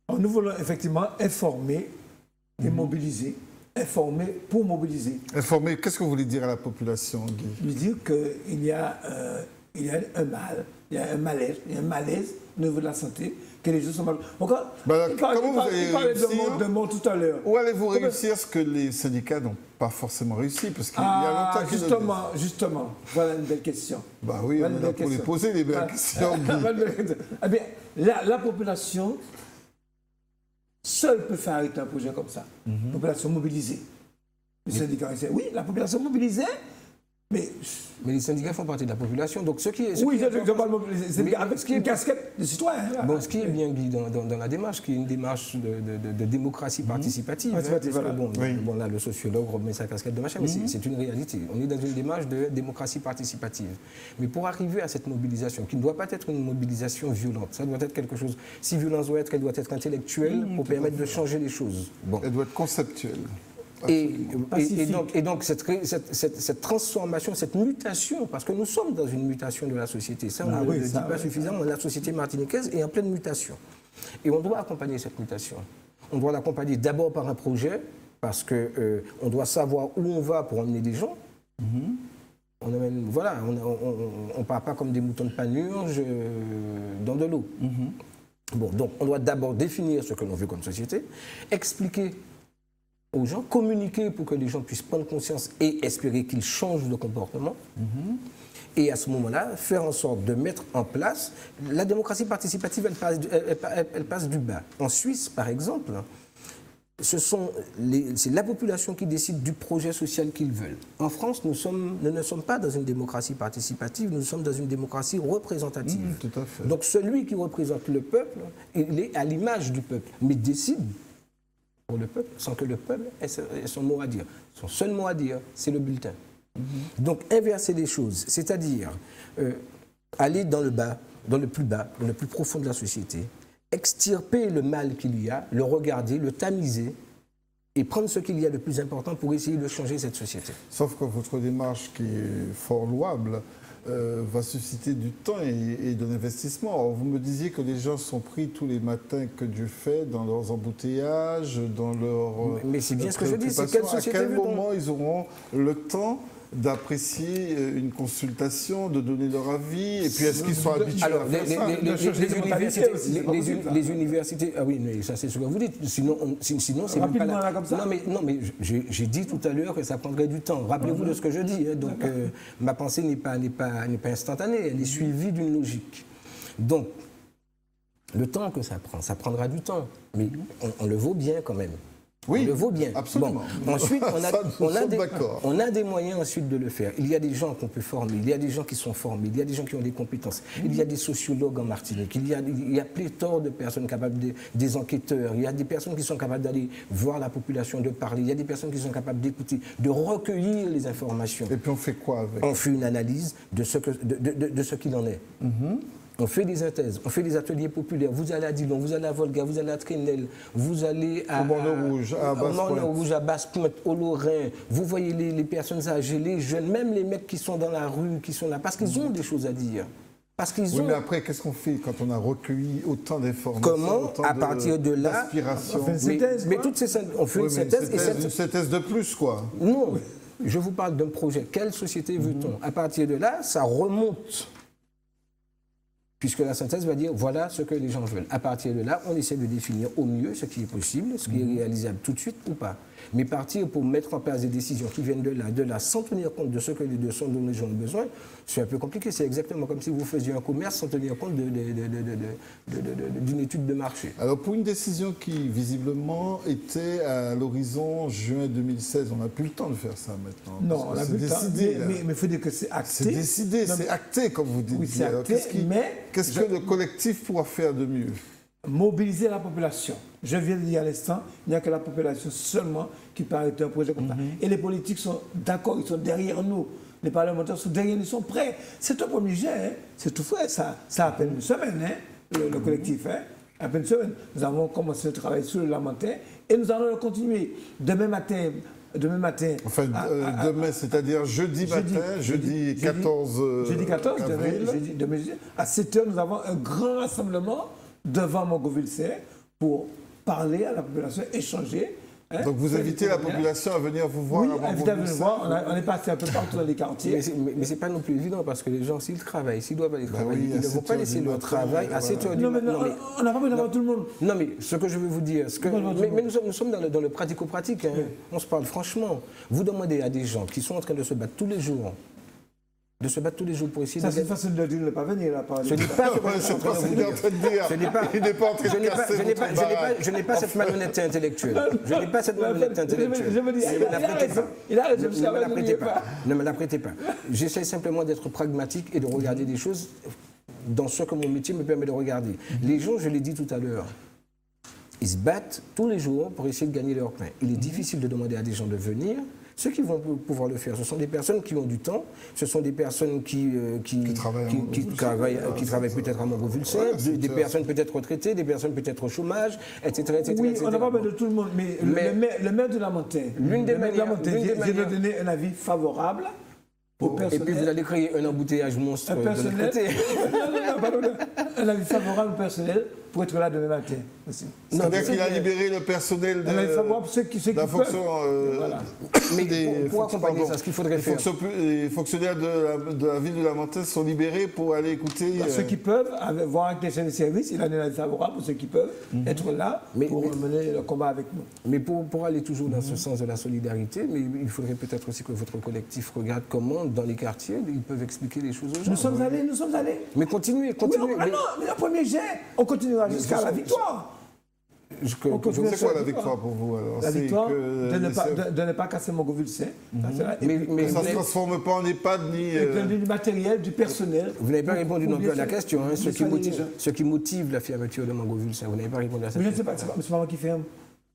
Alors, nous voulons effectivement informer et mobiliser. Informer pour mobiliser. Informer, qu'est-ce que vous voulez dire à la population, Guy? Lui dire qu'il y a un mal, il y a un malaise, il y a un malaise au niveau de la santé, que les gens sont mal. Encore, comment vous allez il parlait réussir de mots tout à l'heure. Où allez-vous réussir ce que les syndicats n'ont pas forcément réussi? Parce qu'il y a longtemps qu'ils justement, voilà une belle question. Bah oui, Voilà on une a belle pour les question. poser, les belles questions, Guy. Voilà une belle question. Eh bien, la population seule peut faire arrêter un projet comme ça. La population mobilisée. Les syndicats, oui, la population mobilisée, mais Mais les syndicats font partie de la population. Donc, oui, je parle les syndicats avec une casquette de citoyen. là. Bon, ce qui est bien, Guy, dans la démarche, qui est une démarche de démocratie participative. Participative, parce que, voilà. bon, là, le sociologue remet sa casquette de machin, mais c'est une réalité. On est dans une démarche de démocratie participative. Mais pour arriver à cette mobilisation, qui ne doit pas être une mobilisation violente, ça doit être quelque chose, si violence doit être, elle doit être intellectuelle pour permettre de changer les choses. Bon. Elle doit être conceptuelle. Et donc cette transformation, cette mutation, parce que nous sommes dans une mutation de la société, ça on ne le dit pas suffisamment, la société martiniquaise est en pleine mutation. Et on doit accompagner cette mutation. On doit l'accompagner d'abord par un projet, parce qu'on doit savoir où on va pour emmener des gens. On ne part pas comme des moutons de panurge dans de l'eau. Bon, donc on doit d'abord définir ce que l'on veut comme société, expliquer aux gens, communiquer pour que les gens puissent prendre conscience et espérer qu'ils changent de comportement. Et à ce moment-là, faire en sorte de mettre en place... La démocratie participative, elle passe du bas. En Suisse, par exemple, c'est la population qui décide du projet social qu'ils veulent. En France, nous ne sommes pas dans une démocratie participative, nous sommes dans une démocratie représentative. Tout à fait. Donc celui qui représente le peuple, il est à l'image du peuple, mais décide pour le peuple, sans que le peuple ait son mot à dire. Son seul mot à dire, c'est le bulletin. Donc inverser les choses, c'est-à-dire aller dans le bas, dans le plus bas, dans le plus profond de la société, extirper le mal qu'il y a, le regarder, le tamiser et prendre ce qu'il y a de plus important pour essayer de changer cette société. Sauf que votre démarche, qui est fort louable, va susciter du temps et de l'investissement. Alors, vous me disiez que les gens sont pris tous les matins que Dieu fait dans leurs embouteillages, dans leurs Mais c'est bien ce que je dis, c'est quelle société à quel veut-on? moment ils auront le temps d'apprécier une consultation, de donner leur avis, et puis est-ce qu'ils sont habitués Alors, à faire ça les universités, ah oui, mais ça c'est ce que vous dites, sinon c'est même pas Rapidement, là, comme ça. Non, mais j'ai dit tout à l'heure que ça prendrait du temps. Rappelez-vous de ce que je dis, hein, donc ma pensée n'est pas instantanée, elle est suivie d'une logique. Donc, le temps que ça prendra du temps, mais on le vaut bien quand même. Oui, on le vaut bien. absolument. Bon, ensuite, d'accord. on a des moyens ensuite de le faire. Il y a des gens qu'on peut former, il y a des gens qui sont formés, il y a des gens qui ont des compétences, il y a des sociologues en Martinique, il y a pléthore de personnes capables, des enquêteurs, il y a des personnes qui sont capables d'aller voir la population, de parler, il y a des personnes qui sont capables d'écouter, de recueillir les informations. Et puis on fait quoi avec? On fait une analyse de ce qu'il en est. On fait des synthèses, on fait des ateliers populaires. Vous allez à Dillon, vous allez à Volga, vous allez à Trinel, vous allez à Bordeaux-Rouge, à Basse-Pointe. à Basse-Pointe, au Lorrain. Vous voyez les personnes âgées, les jeunes, même les mecs qui sont dans la rue, qui sont là, parce qu'ils ont des choses à dire. Parce qu'ils Oui, ont... mais après, qu'est-ce qu'on fait quand on a recueilli autant d'informations? Comment, à partir de là... d'inspiration? Mais toutes ces synthèses, on fait une synthèse... Une synthèse de plus, quoi. Non, je vous parle d'un projet. Quelle société veut-on? À partir de là, ça remonte. Puisque la synthèse va dire, voilà ce que les gens veulent. À partir de là, on essaie de définir au mieux ce qui est possible, ce qui est réalisable tout de suite ou pas. Mais partir pour mettre en place des décisions qui viennent de là, sans tenir compte de ce que les deux sont dont les gens ont besoin, c'est un peu compliqué. C'est exactement comme si vous faisiez un commerce sans tenir compte d'une étude de marché. Alors, pour une décision qui, visiblement, était à l'horizon juin 2016, on n'a plus le temps de faire ça maintenant. Non, on a plus le temps. Décidé, Mais il faut dire que c'est acté. c'est décidé, c'est acté, comme vous dites. Oui, c'est Alors, acté, qu'est-ce que le collectif pourra faire de mieux? Mobiliser la population. Je viens de dire à l'instant, il n'y a que la population seulement qui peut arrêter un projet comme ça. Et les politiques sont d'accord, ils sont derrière nous. Les parlementaires sont derrière nous, ils sont prêts. C'est un premier jet, hein. C'est tout frais, ça a à peine une semaine, hein, le collectif. Hein. À peine une semaine. Nous avons commencé le travail sur le Lamentin et nous allons le continuer. Demain matin. Enfin, demain, c'est-à-dire jeudi 14 jeudi 14, avril. demain, à 7h, nous avons un grand rassemblement devant Montgoville-Serre pour parler à la population, échanger. Hein, donc vous invitez la population à venir vous voir? Oui, invitez à venir voir. On est passé un peu partout dans les quartiers. Mais ce n'est pas non plus évident parce que les gens, s'ils travaillent, s'ils doivent aller travailler, ils ne vont pas laisser leur travail à 7h du matin. Non, mais on n'a pas besoin d'avoir tout le monde. Non, mais ce que je veux vous dire, mais nous sommes dans le pratico-pratique. Hein. On se parle franchement. Vous demandez à des gens qui sont en train de se battre tous les jours, pour essayer ça, c'est facile de dire de ne pas venir là. Je n'ai pas ce que je suis en train de dire. Je n'ai pas cette malhonnêteté intellectuelle. Je n'ai pas cette malhonnêteté intellectuelle. Je me dis, il a raison. Ne me la prêtez pas. J'essaie simplement d'être pragmatique et de regarder des choses dans ce que mon métier me permet de regarder. Les gens, je l'ai dit tout à l'heure, ils se battent tous les jours pour essayer de gagner leur pain. Il est difficile de demander à des gens de venir. Ceux qui vont pouvoir le faire, ce sont des personnes qui ont du temps, ce sont des personnes qui travaillent peut-être à Montgoville-Serre, des personnes peut-être retraitées, des personnes peut-être au chômage, etc. Oui, on n'a pas besoin de tout le monde, mais le maire de Lamentin, vient de donner un avis favorable au personnel. Et puis vous allez créer un embouteillage monstre de l'autre côté. Un avis favorable au personnel pour être là demain matin aussi. C'est-à-dire qu'il a libéré le personnel de la fonction. Mais pour accompagner ça, ce qu'il faudrait faire. Les fonctionnaires de la ville de Lamentin sont libérés pour aller écouter. Ceux qui peuvent, voir avec les chaînes de service, il a un avis favorable pour ceux qui peuvent être là pour mener le combat avec nous. Mais pour aller toujours dans ce sens de la solidarité, mais il faudrait peut-être aussi que votre collectif regarde comment, dans les quartiers, ils peuvent expliquer les choses aux gens. Nous sommes allés. Mais continuez. Oui, non, mais le premier jet, on continuera jusqu'à la victoire. C'est quoi la victoire pour vous alors? La victoire de ne pas casser Montgoville-Serre. Mais ça ne se transforme pas en EHPAD ni... Du matériel, du personnel. Vous n'avez pas répondu non plus à la question. Ce qui motive la fermeture de Montgoville-Serre, vous n'avez pas répondu à cette question. Mais je ne sais pas, c'est pas moi qui ferme.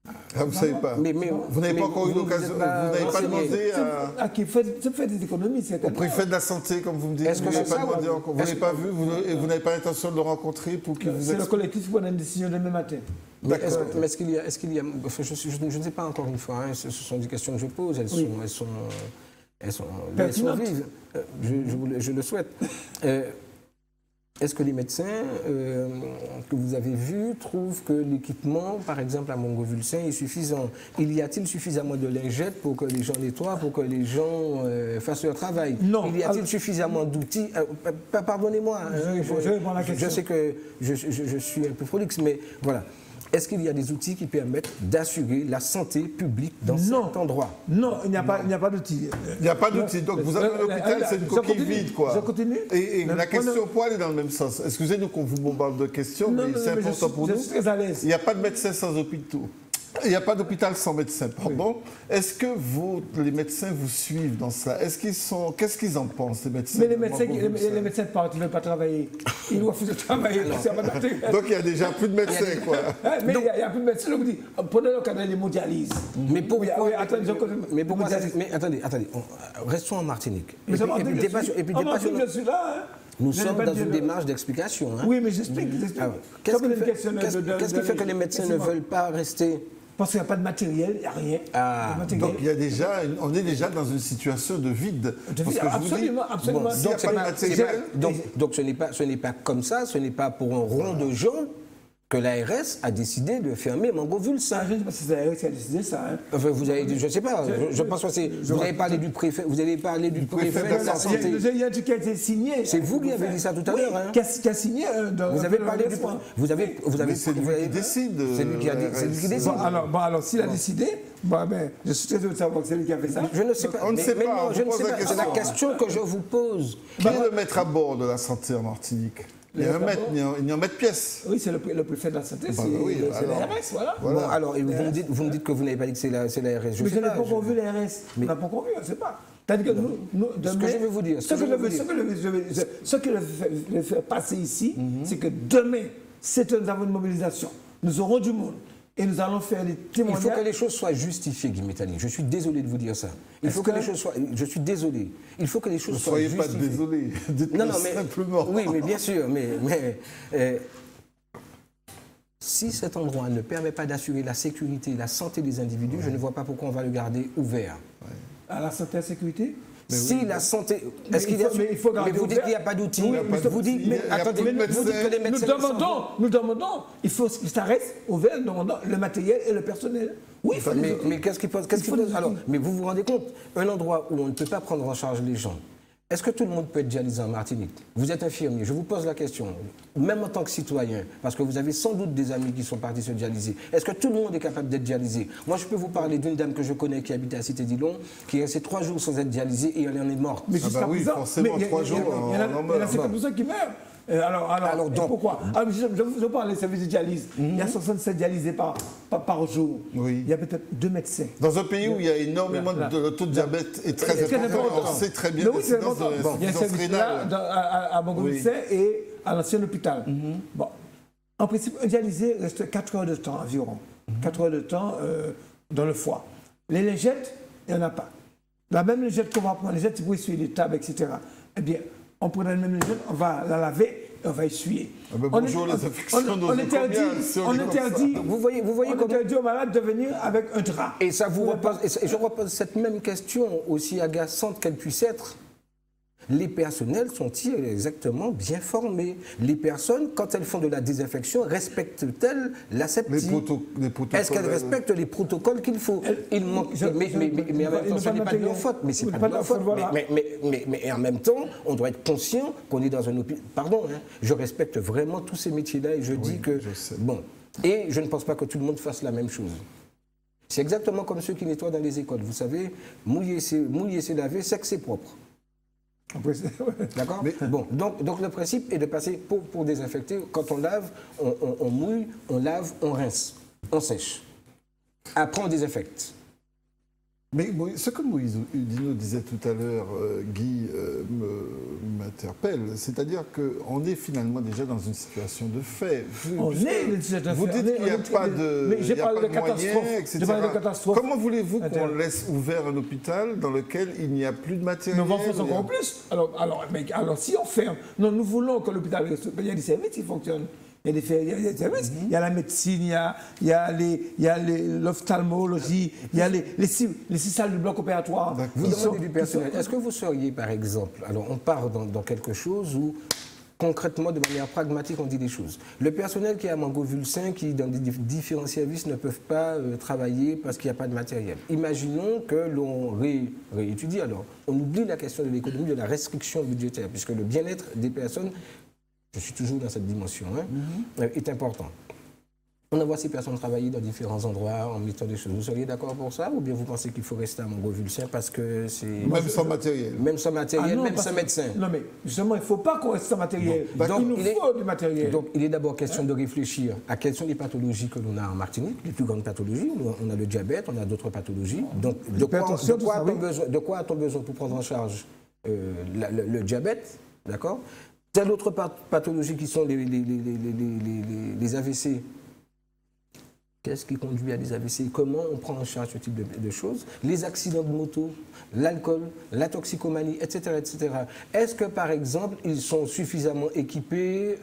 Ah, vous ne savez pas. Vous n'avez pas encore eu l'occasion, vous n'avez pas demandé à... Qui fait des économies, c'est Au préfet de la santé, comme vous me dites, vous n'avez pas demandé encore, vous n'avez pas vu, vous n'avez pas l'intention de le rencontrer pour qu'il vous C'est le collectif qui prend une décision demain matin. Mais est-ce qu'il y a, je ne sais pas encore une fois, hein, ce sont des questions que je pose, elles sont vives, je le souhaite. Est-ce que les médecins que vous avez vus trouvent que l'équipement, par exemple à Montgovulcin, est suffisant? Y a-t-il suffisamment de lingettes pour que les gens nettoient, pour que les gens fassent leur travail? Non. Y a-t-il suffisamment d'outils? Pardonnez-moi, je sais que je suis un peu prolixe, mais voilà. Est-ce qu'il y a des outils qui permettent d'assurer la santé publique dans cet endroit? Non, il n'y a pas d'outils. Il n'y a pas d'outils. Donc vous avez l'hôpital, c'est une coquille vide, quoi. Je continue. Et la question pour aller dans le même sens. Excusez-nous qu'on vous bombarde de questions, mais c'est important pour nous. Je suis très à l'aise. Il n'y a pas de médecin sans hôpitaux. Il n'y a pas d'hôpital sans médecin, pardon. Oui. Est-ce que les médecins vous suivent dans ça? Qu'est-ce qu'ils en pensent, les médecins? Mais les médecins partent, ils ne veulent pas travailler. Ils refusent de travailler. Donc il n'y a déjà plus de médecins, quoi. Mais il n'y a plus de médecins. Donc, dit, prenez le cas des mondialises. Mais pourquoi attendez, restons en Martinique. En Martinique, je suis là. Nous sommes dans une démarche d'explication. Hein? Oui, mais j'explique. Qu'est-ce qui fait que les médecins ne veulent pas rester? Parce qu'il n'y a pas de matériel, il n'y a rien. Donc on est déjà dans une situation de vide. Absolument. Donc ce n'est pas comme ça, ce n'est pas pour un rond de gens que l'ARS a décidé de fermer Montgovulcin. Je ne sais pas si c'est l'ARS qui a décidé ça. Hein. Enfin, je ne sais pas, je pense que c'est... Vous avez parlé du préfet, du préfet de la santé. Il y a un truc qui a été signé. C'est vous qui avez dit ça tout à l'heure. Hein. Qui a signé... Vous avez parlé du préfet. C'est lui qui décide. C'est lui qui décide. Alors s'il a décidé, je suis très heureux de savoir que c'est lui qui a fait ça. Je ne sais pas. On ne sait pas. C'est la question que je vous pose. Qui est le maître à bord de la santé en Martinique? Il y a un maître pièce. Oui, c'est le préfet de la santé, c'est l'ARS, voilà. Bon, alors, vous me dites que vous n'avez pas dit que c'est l'ARS. Mais je n'ai pas encore vu l'ARS. On n'a pas encore vu, on ne sait pas. C'est-à-dire que nous, ce que je veux vous dire, ce que je veux faire passer ici, c'est que demain, nous avons une mobilisation. Nous aurons du monde. Et nous allons faire des témoignages. Il faut que les choses soient justifiées, Guy Métani. Je suis désolé de vous dire ça. Il faut que les choses soient... Je suis désolé. Il faut que les choses soient justifiées. Ne soyez pas désolé. Dites-le simplement. Oui, mais bien sûr. Si cet endroit ne permet pas d'assurer la sécurité et la santé des individus, je ne vois pas pourquoi on va le garder ouvert. À la santé et la sécurité? La santé... il faut garder mais vous dites qu'il n'y a pas d'outils. Vous dites que les médecins... Nous demandons, il faut que ça reste ouvert, nous demandons le matériel et le personnel. Oui, mais qu'est-ce qui pose alors, mais vous vous rendez compte, un endroit où on ne peut pas prendre en charge les gens, est-ce que tout le monde peut être dialysé en Martinique? Vous êtes infirmier, je vous pose la question, même en tant que citoyen, parce que vous avez sans doute des amis qui sont partis se dialyser. Est-ce que tout le monde est capable d'être dialysé? Moi, je peux vous parler d'une dame que je connais qui habitait à Cité-Dillon, qui est restée 3 jours sans être dialysée et elle en est morte. Mais oui, forcément, 3 jours, il y en a 50% qui meurent. Alors pourquoi? Je parle des services de dialyse. Il y a 67 dialysés par jour. Oui. Il y a peut-être 2 médecins. Dans un pays où il y a énormément de taux de diabète est très important, on sait très bien l'incidence de l'insuffisance rénale. À Montgovulcin et à l'ancien hôpital. Bon, en principe, un dialysé reste 4 heures de temps environ. 4 heures de temps dans le foie. Les lingettes, il n'y en a pas. La même lingette qu'on va prendre, les lingettes, c'est pour essuyer les tables, etc. Eh bien, on prend la même lingette, on va la laver et on va essuyer. Bonjour les affections on interdit aux malades de venir avec un drap. Et ça vous repose, et je repose cette même question, aussi agaçante qu'elle puisse être. Les personnels sont-ils exactement bien formés? Les personnes, quand elles font de la désinfection, respectent-elles l'aseptie? Est-ce qu'elles respectent les protocoles qu'il faut? Il manque, mais en même temps, ce n'est pas de leur faute. Mais c'est pas de leur faute. Mais en même temps, on doit être conscient qu'on est dans un hôpital. Pardon, hein, je respecte vraiment tous ces métiers-là et je dis que... Bon, et je ne pense pas que tout le monde fasse la même chose. C'est exactement comme ceux qui nettoient dans les écoles. Vous savez, mouiller, c'est laver, c'est que c'est propre. D'accord. Bon, donc le principe est de passer pour désinfecter. Quand on lave, on mouille, on lave, on rince, on sèche. Après, on désinfecte. Mais ce que Moïse Udino disait tout à l'heure, Guy, m'interpelle. C'est-à-dire qu'on est finalement déjà dans une situation de fait. On est dans une situation de fait. Vous dites qu'il n'y a pas de, mais j'ai parlé de moyens, catastrophe. etc. J'ai parlé de catastrophe. Comment voulez-vous qu'on laisse ouvert un hôpital dans lequel il n'y a plus de matériel? Mais on va faire encore plus. Alors, si on ferme, non, nous voulons que l'hôpital reste. Il y a des services qui fonctionnent. Il y a des services. Il y a la médecine, il y a l'ophtalmologie, il y a les 6 salles du bloc opératoire. Vous demandez du personnel. Est-ce que vous seriez, par exemple, alors on part dans quelque chose où, concrètement, de manière pragmatique, on dit des choses. Le personnel qui est à Mangovulsin, qui dans des différents services ne peuvent pas travailler parce qu'il n'y a pas de matériel. Imaginons que l'on réétudie alors. On oublie la question de l'économie, de la restriction budgétaire, puisque le bien-être des personnes, je suis toujours dans cette dimension, est important. On envoie ces personnes travailler dans différents endroits en mettant des choses. Vous seriez d'accord pour ça ou bien vous pensez qu'il faut rester à Mangovulsin parce que c'est... Même sans matériel. Même sans matériel, même sans médecin. Non mais justement, il ne faut pas qu'on reste sans matériel. Donc, il nous faut du matériel. Donc il est d'abord question de réfléchir à quelles sont les pathologies que l'on a en Martinique, les plus grandes pathologies. On a le diabète, on a d'autres pathologies. Donc de quoi a-t-on besoin pour prendre en charge le diabète, d'accord? Telle autre pathologie qui sont les AVC. Qu'est-ce qui conduit à des AVC? Comment on prend en charge ce type de choses? Les accidents de moto, l'alcool, la toxicomanie, etc., etc. Est-ce que, par exemple, ils sont suffisamment équipés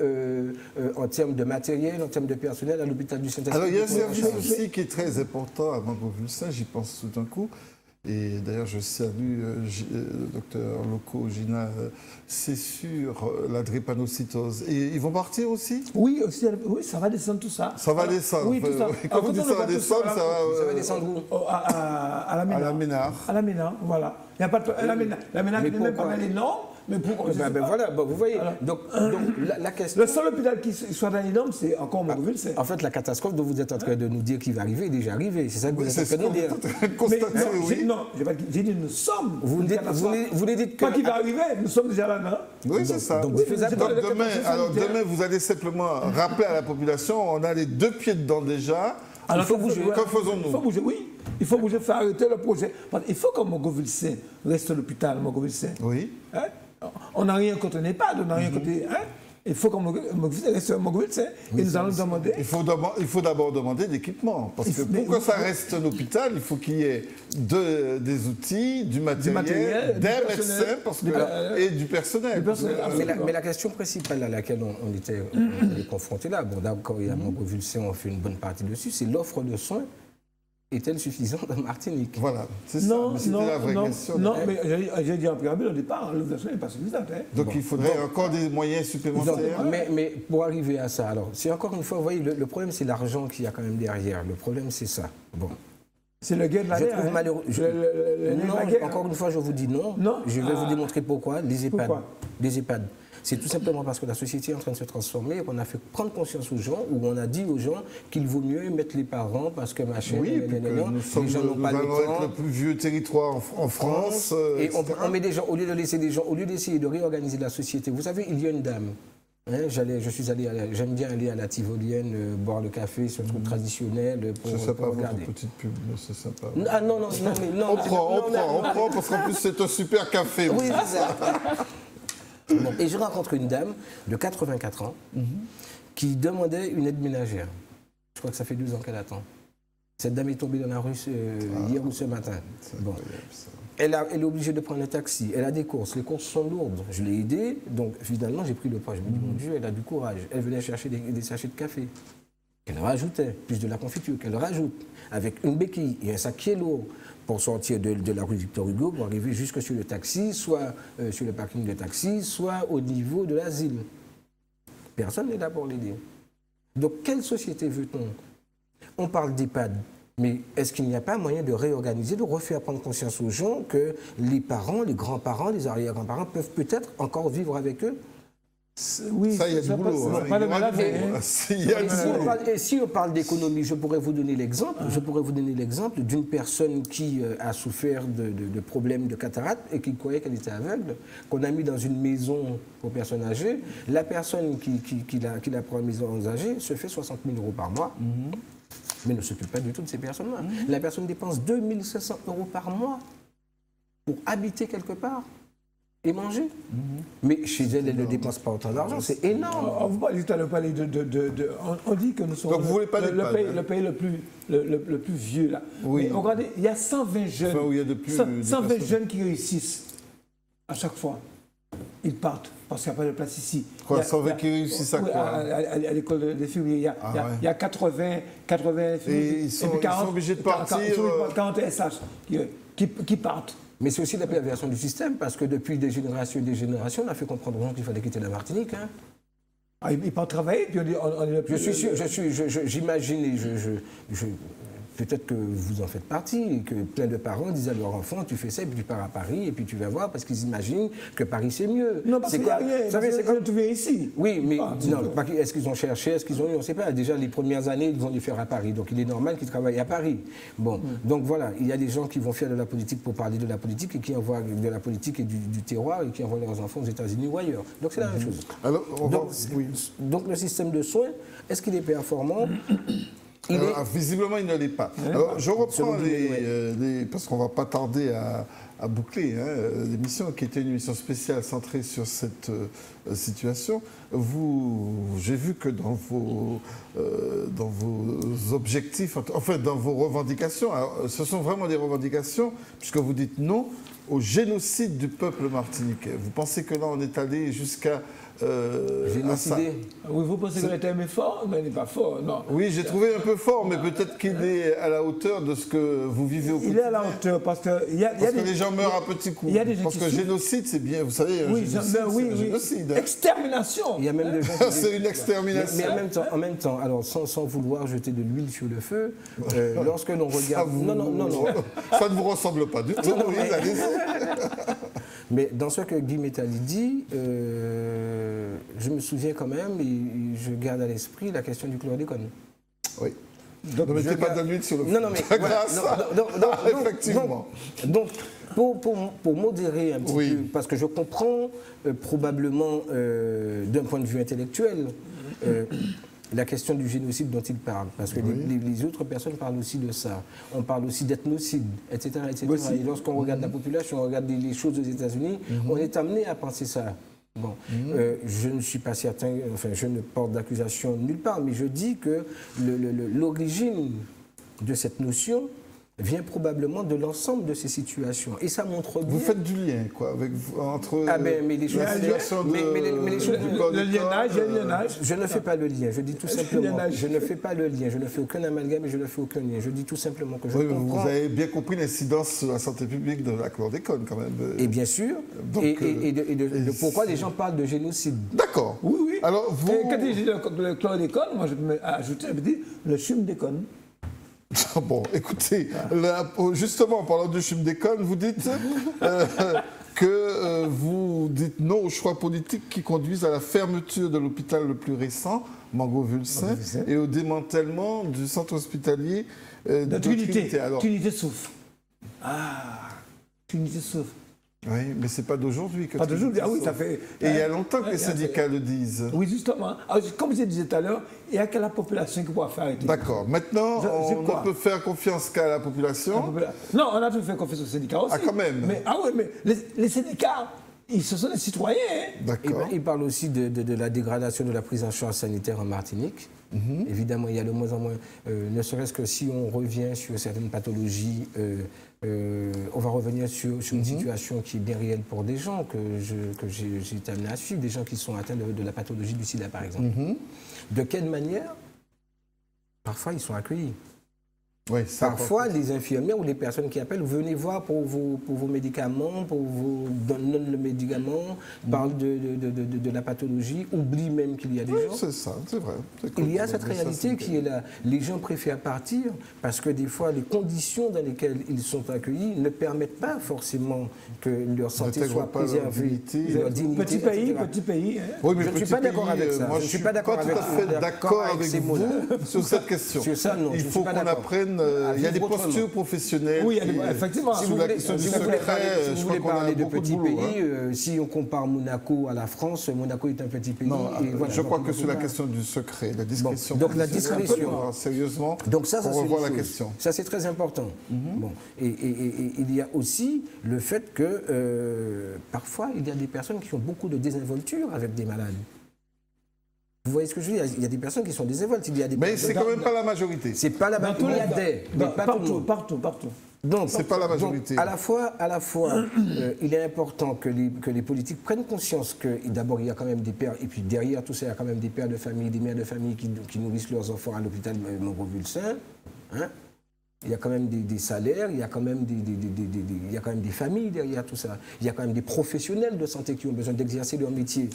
en termes de matériel, en termes de personnel à l'hôpital du Saint-Esprit? Alors, il y a un service aussi qui est très important à Mangovulsin, j'y pense tout d'un coup. Et d'ailleurs, je salue le docteur Loco Gina, c'est sur la drépanocytose. Et ils vont partir aussi? Oui, ça va descendre tout ça. Ça va descendre. Oui, tout ça. Quand vous dites ça va descendre, ça va descendre où? À la Ménard. À la Ménard, voilà. Il n'y a pas de... La Ménard qui n'est même pas les normes. Mais pourquoi? Voilà, vous voyez. Alors, donc la question... Le seul hôpital qui soit dans les normes, c'est encore Mangovulsin. En fait, la catastrophe dont vous êtes en train de nous dire qu'il va arriver est déjà arrivée. C'est ça que vous êtes en train de nous dire. Non, j'ai dit nous sommes. Vous ne dites que... Pas qu'il va arriver, nous sommes déjà là-dedans. Oui, c'est ça. Donc, demain, vous allez simplement rappeler à la population, on a les 2 pieds dedans déjà. Alors, il faut bouger. Que faisons-nous? Il faut bouger, oui. Il faut bouger, faire arrêter le projet. Il faut que Mangovulsin reste l'hôpital, Mangovulsin. Oui. Hein? On n'a rien contre NEPAD, on n'a rien contre... Hein? Il faut qu'on reste Mangovulsin. Et nous allons demander... Il faut d'abord demander d'équipement. Parce que pour que ça reste un hôpital, il faut qu'il y ait des outils, du matériel, des médecins et du personnel. Mais la question principale à laquelle on était confronté là, bon d'accord, il y a Mangovulsin, on fait une bonne partie dessus, c'est l'offre de soins. Est-elle suffisante en Martinique? Voilà, c'est ça. C'était la vraie question. Non, mais j'ai dit en préambule au départ, l'offre de soins n'est pas suffisante. Donc il faudrait encore des moyens supplémentaires. Mais pour arriver à ça, alors, c'est encore une fois, vous voyez, le problème c'est l'argent qu'il y a quand même derrière. Le problème c'est ça. Bon. C'est le guerre de la guerre. Je trouve malheureux. Non, encore une fois, je vous dis non. Je vais vous démontrer pourquoi. Les EHPAD. Pourquoi? Les EHPAD. C'est tout simplement parce que la société est en train de se transformer et qu'on a fait prendre conscience aux gens, ou on a dit aux gens qu'il vaut mieux mettre les parents parce que machin, les gens n'ont pas le temps. Nous allons être le plus vieux territoire en France. Et on met des gens, au lieu de laisser des gens, au lieu d'essayer de réorganiser la société. Vous savez, il y a une dame. J'aime bien aller à la Tivolienne, boire le café, ce truc traditionnel pour regarder. Petite pub, c'est sympa. Ah non, mais non. On prend parce qu'en plus c'est un super café. Oui, c'est ça. Bon, et je rencontre une dame de 84 ans qui demandait une aide ménagère. Je crois que ça fait 2 ans qu'elle attend. Cette dame est tombée dans la rue hier ou ce matin. Bon. Elle est obligée de prendre un taxi. Elle a des courses. Les courses sont lourdes. Je l'ai aidée. Donc finalement, j'ai pris le pas. Je me dis, mon Dieu, elle a du courage. Elle venait chercher des sachets de café. Elle rajoutait plus de la confiture qu'elle rajoute avec une béquille et un sac qui est lourd pour sortir de la rue Victor Hugo pour arriver jusque sur le taxi, soit sur le parking de taxi, soit au niveau de l'asile. Personne n'est là pour l'aider. Donc, quelle société veut-on? On parle d'EHPAD, mais est-ce qu'il n'y a pas moyen de réorganiser, de refaire prendre conscience aux gens que les parents, les grands-parents, les arrière-grands-parents peuvent peut-être encore vivre avec eux? Oui, Ça, il y a du boulot. pas, hein. pas de Il y aura malade, du mais- boulot. Il y a Et du si on boulot. parle- et si on parle d'économie, je pourrais vous donner l'exemple. Je pourrais vous donner l'exemple d'une personne qui a souffert de problèmes de cataracte et qui croyait qu'elle était aveugle, qu'on a mis dans une maison pour personnes âgées. La personne qui la prend en maison aux âgés se fait 60 000 euros par mois, mais ne s'occupe pas du tout de ces personnes-là. La personne dépense 2 500 euros par mois pour habiter quelque part et manger. Mais chez elle, elle ne dépense pas autant d'argent. C'est énorme. Vous parlez tout à l'heure, on dit que nous sommes Donc, vous voulez pas le d'EHPAD, pays, hein. le pays le plus vieux là. Oui. Mais regardez, il y a 120 jeunes, Enfin, où il y a de plus- 120 personnes. jeunes qui réussissent à chaque fois. Ils partent parce qu'il n'y a pas de place ici. Quoi, Il y a- 120 il y a- qui réussissent à oui, quoi à l'école des filles, il y a, Ah il y a- ouais. il y a 80 filles. Et ils sont obligés de partir, 40 SH qui partent. Mais c'est aussi la perversion du système, parce que depuis des générations et des générations, on a fait comprendre aux gens qu'il fallait quitter la Martinique. Hein. Ah, ils partent travailler, puis on est le Je plus- suis sûr, j'imagine, et peut-être que vous en faites partie, et que plein de parents disent à leur enfant, tu fais ça, et puis tu pars à Paris, et puis tu vas voir, parce qu'ils imaginent que Paris c'est mieux. Non, parce C'est qu'il n'y a comme- rien. Vous savez, c'est comme... Tu viens ici. Oui, mais Ah, non, est-ce qu'ils ont cherché, est-ce qu'ils ont eu, on ne sait pas. Déjà, les premières années, ils vont les faire à Paris. Donc, il est normal qu'ils travaillent à Paris. Bon, donc voilà, il y a des gens qui vont faire de la politique pour parler de la politique et qui envoient de la politique et du terroir et qui envoient leurs enfants aux États-Unis ou ailleurs. Donc, c'est la même chose. Alors, on va- Donc, oui. donc, le système de soins, est-ce qu'il est performant? Alors, visiblement, il ne l'est pas. Alors, je reprends Selon parce qu'on ne va pas tarder à boucler l'émission, qui était une émission spéciale centrée sur cette situation. J'ai vu que dans vos objectifs, enfin dans vos revendications, alors, ce sont vraiment des revendications, puisque vous dites non au génocide du peuple martiniquais. Vous pensez que là, on est allé jusqu'à... à ça. Génocidé. Oui, vous pensez que le thème est fort, mais il n'est pas fort, non. Oui, j'ai trouvé un peu fort, mais peut-être qu'il est à la hauteur de ce que vous vivez au Il quotidien. est à la hauteur parce que il y a Parce que des- les gens meurent à petits coups. il y a des gens Parce qui que souffrent. génocide, c'est bien, vous savez, un Oui, génocide, oui, c'est un oui. génocide. hein. Extermination. Il y a même des gens qui C'est une extermination. Mais en même temps, alors sans vouloir jeter de l'huile sur le feu, lorsque l'on Ça, regarde... Non. ça ne vous ressemble pas du tout. Non, oui, mais- allez-y. Mais dans ce que Guy Métali dit, je me souviens quand même, et je garde à l'esprit la question du chlordécone. Oui. Donc, Ne mettez je pas garde- de l'huile sur le feu. Non, mais... Grâce voilà, à- effectivement. Donc, pour modérer un petit Oui. peu, parce que je comprends probablement d'un point de vue intellectuel la question du génocide dont il parle, parce que les autres personnes parlent aussi de ça. On parle aussi d'ethnocide, etc. Aussi. Et lorsqu'on regarde la population, on regarde les choses aux États-Unis, on est amené à penser ça. Bon, je ne suis pas certain, enfin, je ne porte d'accusation nulle part, mais je dis que l'origine de cette notion vient probablement de l'ensemble de ces situations. Et ça montre bien... Vous faites du lien, quoi, entre Ah ben, mais les choses... la situation mais les choses... du chlordécone, le liennage, il y a le liennage. Je ne fais pas le lien, je dis tout simplement, liennage. je ne fais pas le lien, je ne fais aucun amalgame et je ne fais aucun lien. Je dis tout simplement que je Oui, mais comprends... vous avez bien compris l'incidence sur la santé publique de la chlordécone, quand même. Et bien sûr, Donc, de pourquoi les gens parlent de génocide. D'accord. Oui, oui. Alors, vous... Et quand il dit le chlordécone, moi je peux ajouter, je peux dire le chum déconne. Bon, écoutez, justement, en parlant de chum-déconne, vous dites que vous dites non aux choix politiques qui conduisent à la fermeture de l'hôpital le plus récent, Mango-Vulsin, et au démantèlement du centre hospitalier De Trinité. Alors, Trinité souffre. Ah, Trinité souffre. oui, mais c'est pas d'aujourd'hui que Pas d'aujourd'hui, Trinité ah oui, ça souffre. fait... Et il y a longtemps que les Ouais, syndicats le disent. Oui, justement. Alors, comme je disais tout à l'heure, il n'y a que la population qui pourra faire arrêter. D'accord. Maintenant, Je on crois. ne peut faire confiance qu'à la population. Non, on a tout fait confiance aux syndicats aussi. Ah, quand même. Mais, oui, mais les syndicats, ce sont des citoyens. Hein. D'accord. Il parle aussi de la dégradation de la prise en charge sanitaire en Martinique. Évidemment, il y a de moins en moins, ne serait-ce que si on revient sur certaines pathologies, on va revenir sur une situation qui est bien réelle pour des gens que j'ai été amené à suivre, des gens qui sont atteints de la pathologie du sida, par exemple. De quelle manière? Parfois, ils sont accueillis. Oui, c'est Parfois, important. les infirmières ou les personnes qui appellent, venez voir pour vos médicaments, pour vous donner le médicament, parlent de la pathologie, oublient même qu'il y a des Oui, gens. c'est ça, c'est vrai. Il y a cette réalité qui est là. Les gens préfèrent partir parce que des fois, les conditions dans lesquelles ils sont accueillis ne permettent pas forcément que leur santé N'intègrent soit pas leur préservée, dignité. leur dignité, Petit pays. Hein. Oui, mais Je ne suis petit pas d'accord pays, avec ça. Moi, Je je ne suis suis pas pas d'accord tout avec à fait d'accord avec ces vous mots-là. sur cette question. Sur ça, non, je Il ne faut suis pas qu'on d'accord. apprenne. Il y a des vivre postures autrement. professionnelles. Oui, il y a qui- effectivement. Sur la question du secret, Si je vous crois voulez qu'on a parler de beaucoup de petits boulot. pays, hein. si on compare Monaco à la France, Monaco est un petit pays. Non, et voilà, je crois donc que on sur la peut pas- question du secret, la discrétion. donc la professionnelle, discrétion. il faut voir sérieusement, Donc ça on c'est revoit une la chose. question. Ça, c'est très important. Bon. Et il y a aussi le fait que parfois, il y a des personnes qui ont beaucoup de désinvolture avec des malades. Vous voyez ce que je veux dire? Il y a des personnes qui sont désinvoltes. Il y a des Mais personnes- c'est quand même pas la majorité. C'est pas la Dans tous majorité. les Il y a des, mais pas tout le partout, monde. partout. Donc, C'est pas la majorité. donc, à la fois il est important que les politiques prennent conscience que d'abord il y a quand même des pères, et puis derrière tout ça il y a quand même des pères de famille, des mères de famille qui nourrissent leurs enfants à l'hôpital Montgrovulsin. Hein? Il y a quand même des salaires, il y a quand même il y a quand même des familles derrière tout ça. Il y a quand même des professionnels de santé qui ont besoin d'exercer leur métier.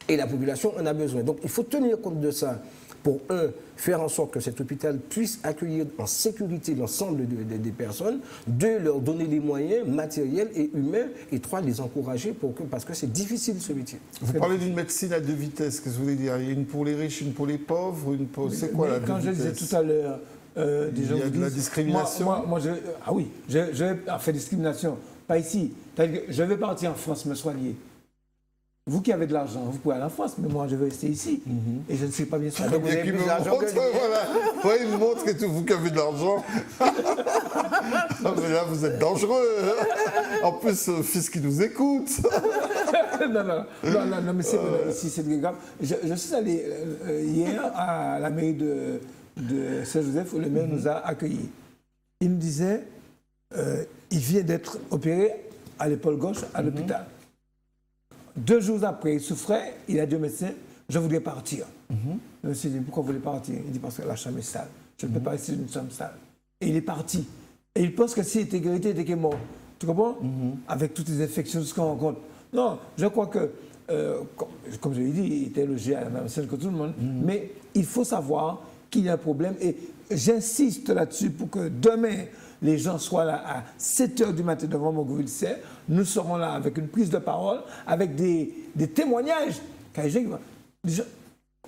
Et la population en a besoin. Donc il faut tenir compte de ça pour, faire en sorte que cet hôpital puisse accueillir en sécurité l'ensemble des personnes, deux, leur donner les moyens matériels et humains, et trois, les encourager parce que c'est difficile ce métier. Vous parlez d'une médecine à deux vitesses, qu'est-ce que vous voulez dire? Il y a une pour les riches, une pour les pauvres, une pour... C'est quoi la Quand deux je disais vitesses? tout à l'heure, des gens Il y a vous de la disent, discrimination? ah oui, je fait discrimination. Pas ici. C'est-à-dire que je vais partir en France me soigner. Vous qui avez de l'argent, vous pouvez aller en France, mais moi je vais rester ici. Et je ne suis pas bien soigné. donc vous Il y a avez qui plus me d'argent montre, que lui. voilà. Ouais, il me montre que tout vous qui avez de l'argent. Non, mais là, vous êtes dangereux. En plus, fils qui nous écoute. non, mais c'est ici, c'est très grave. Je suis allé hier à la mairie de Saint-Joseph où le maire nous a accueillis. Il me disait, il vient d'être opéré à l'épaule gauche à l'hôpital. 2 jours après, il souffrait, il a dit au médecin, je voudrais partir. Je me suis dit, pourquoi vous voulez partir? Il dit, parce que la chambre est sale. Je ne peux pas rester dans une chambre sale. Et il est parti. Et il pense que s'il était guéri, il était mort. Tu comprends? Avec toutes les infections, tout ce qu'on rencontre. Non, je crois que, comme je l'ai dit, il était logé à la même scène que tout le monde. Mais il faut savoir qu'il y a un problème. Et j'insiste là-dessus pour que demain, les gens soient là à 7 h du matin devant Montgrovulsin. Nous serons là avec une prise de parole, avec des témoignages.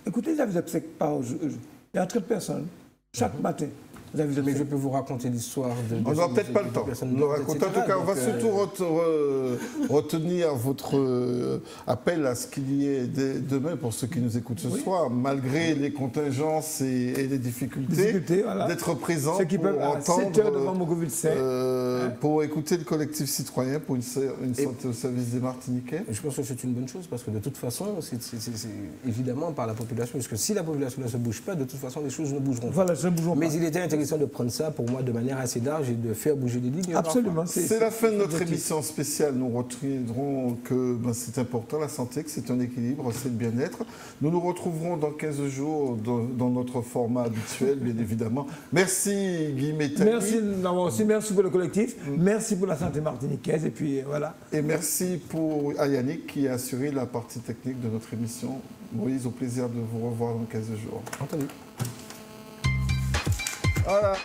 Écoutez les avis d'obsèques par jour. Il y a 30 personnes chaque matin. Mais je peux vous raconter l'histoire de... On n'aura peut-être pas le temps. personnes On mortes, raconte. En etc. tout cas, on va Donc, surtout retenir votre appel à ce qu'il y ait demain, pour ceux qui nous écoutent ce soir, malgré les contingences et les difficultés, voilà. d'être présent Ceux qui pour peuvent à 7 h devant entendre, Montgrovulsin. pour écouter le collectif citoyen pour une santé au service des Martiniquais. je pense que c'est une bonne chose parce que de toute façon, c'est évidemment par la population. Parce que si la population ne se bouge pas, de toute façon, les choses ne bougeront pas. Voilà, je ne bougeons pas. Mais il était intéressant de prendre ça pour moi de manière assez large et de faire bouger les lignes. Absolument. C'est la fin de notre émission spéciale. Nous retiendrons que c'est important, la santé, que c'est un équilibre, c'est le bien-être. Nous nous retrouverons dans 15 jours dans notre format habituel, bien évidemment. Merci Guy Métaki. Merci d'avoir aussi. Merci pour le collectif. Merci pour la santé martiniquaise. Et puis voilà. Et merci à Yannick qui a assuré la partie technique de notre émission. Moïse, au plaisir de vous revoir dans 15 jours. Entendu. Voilà.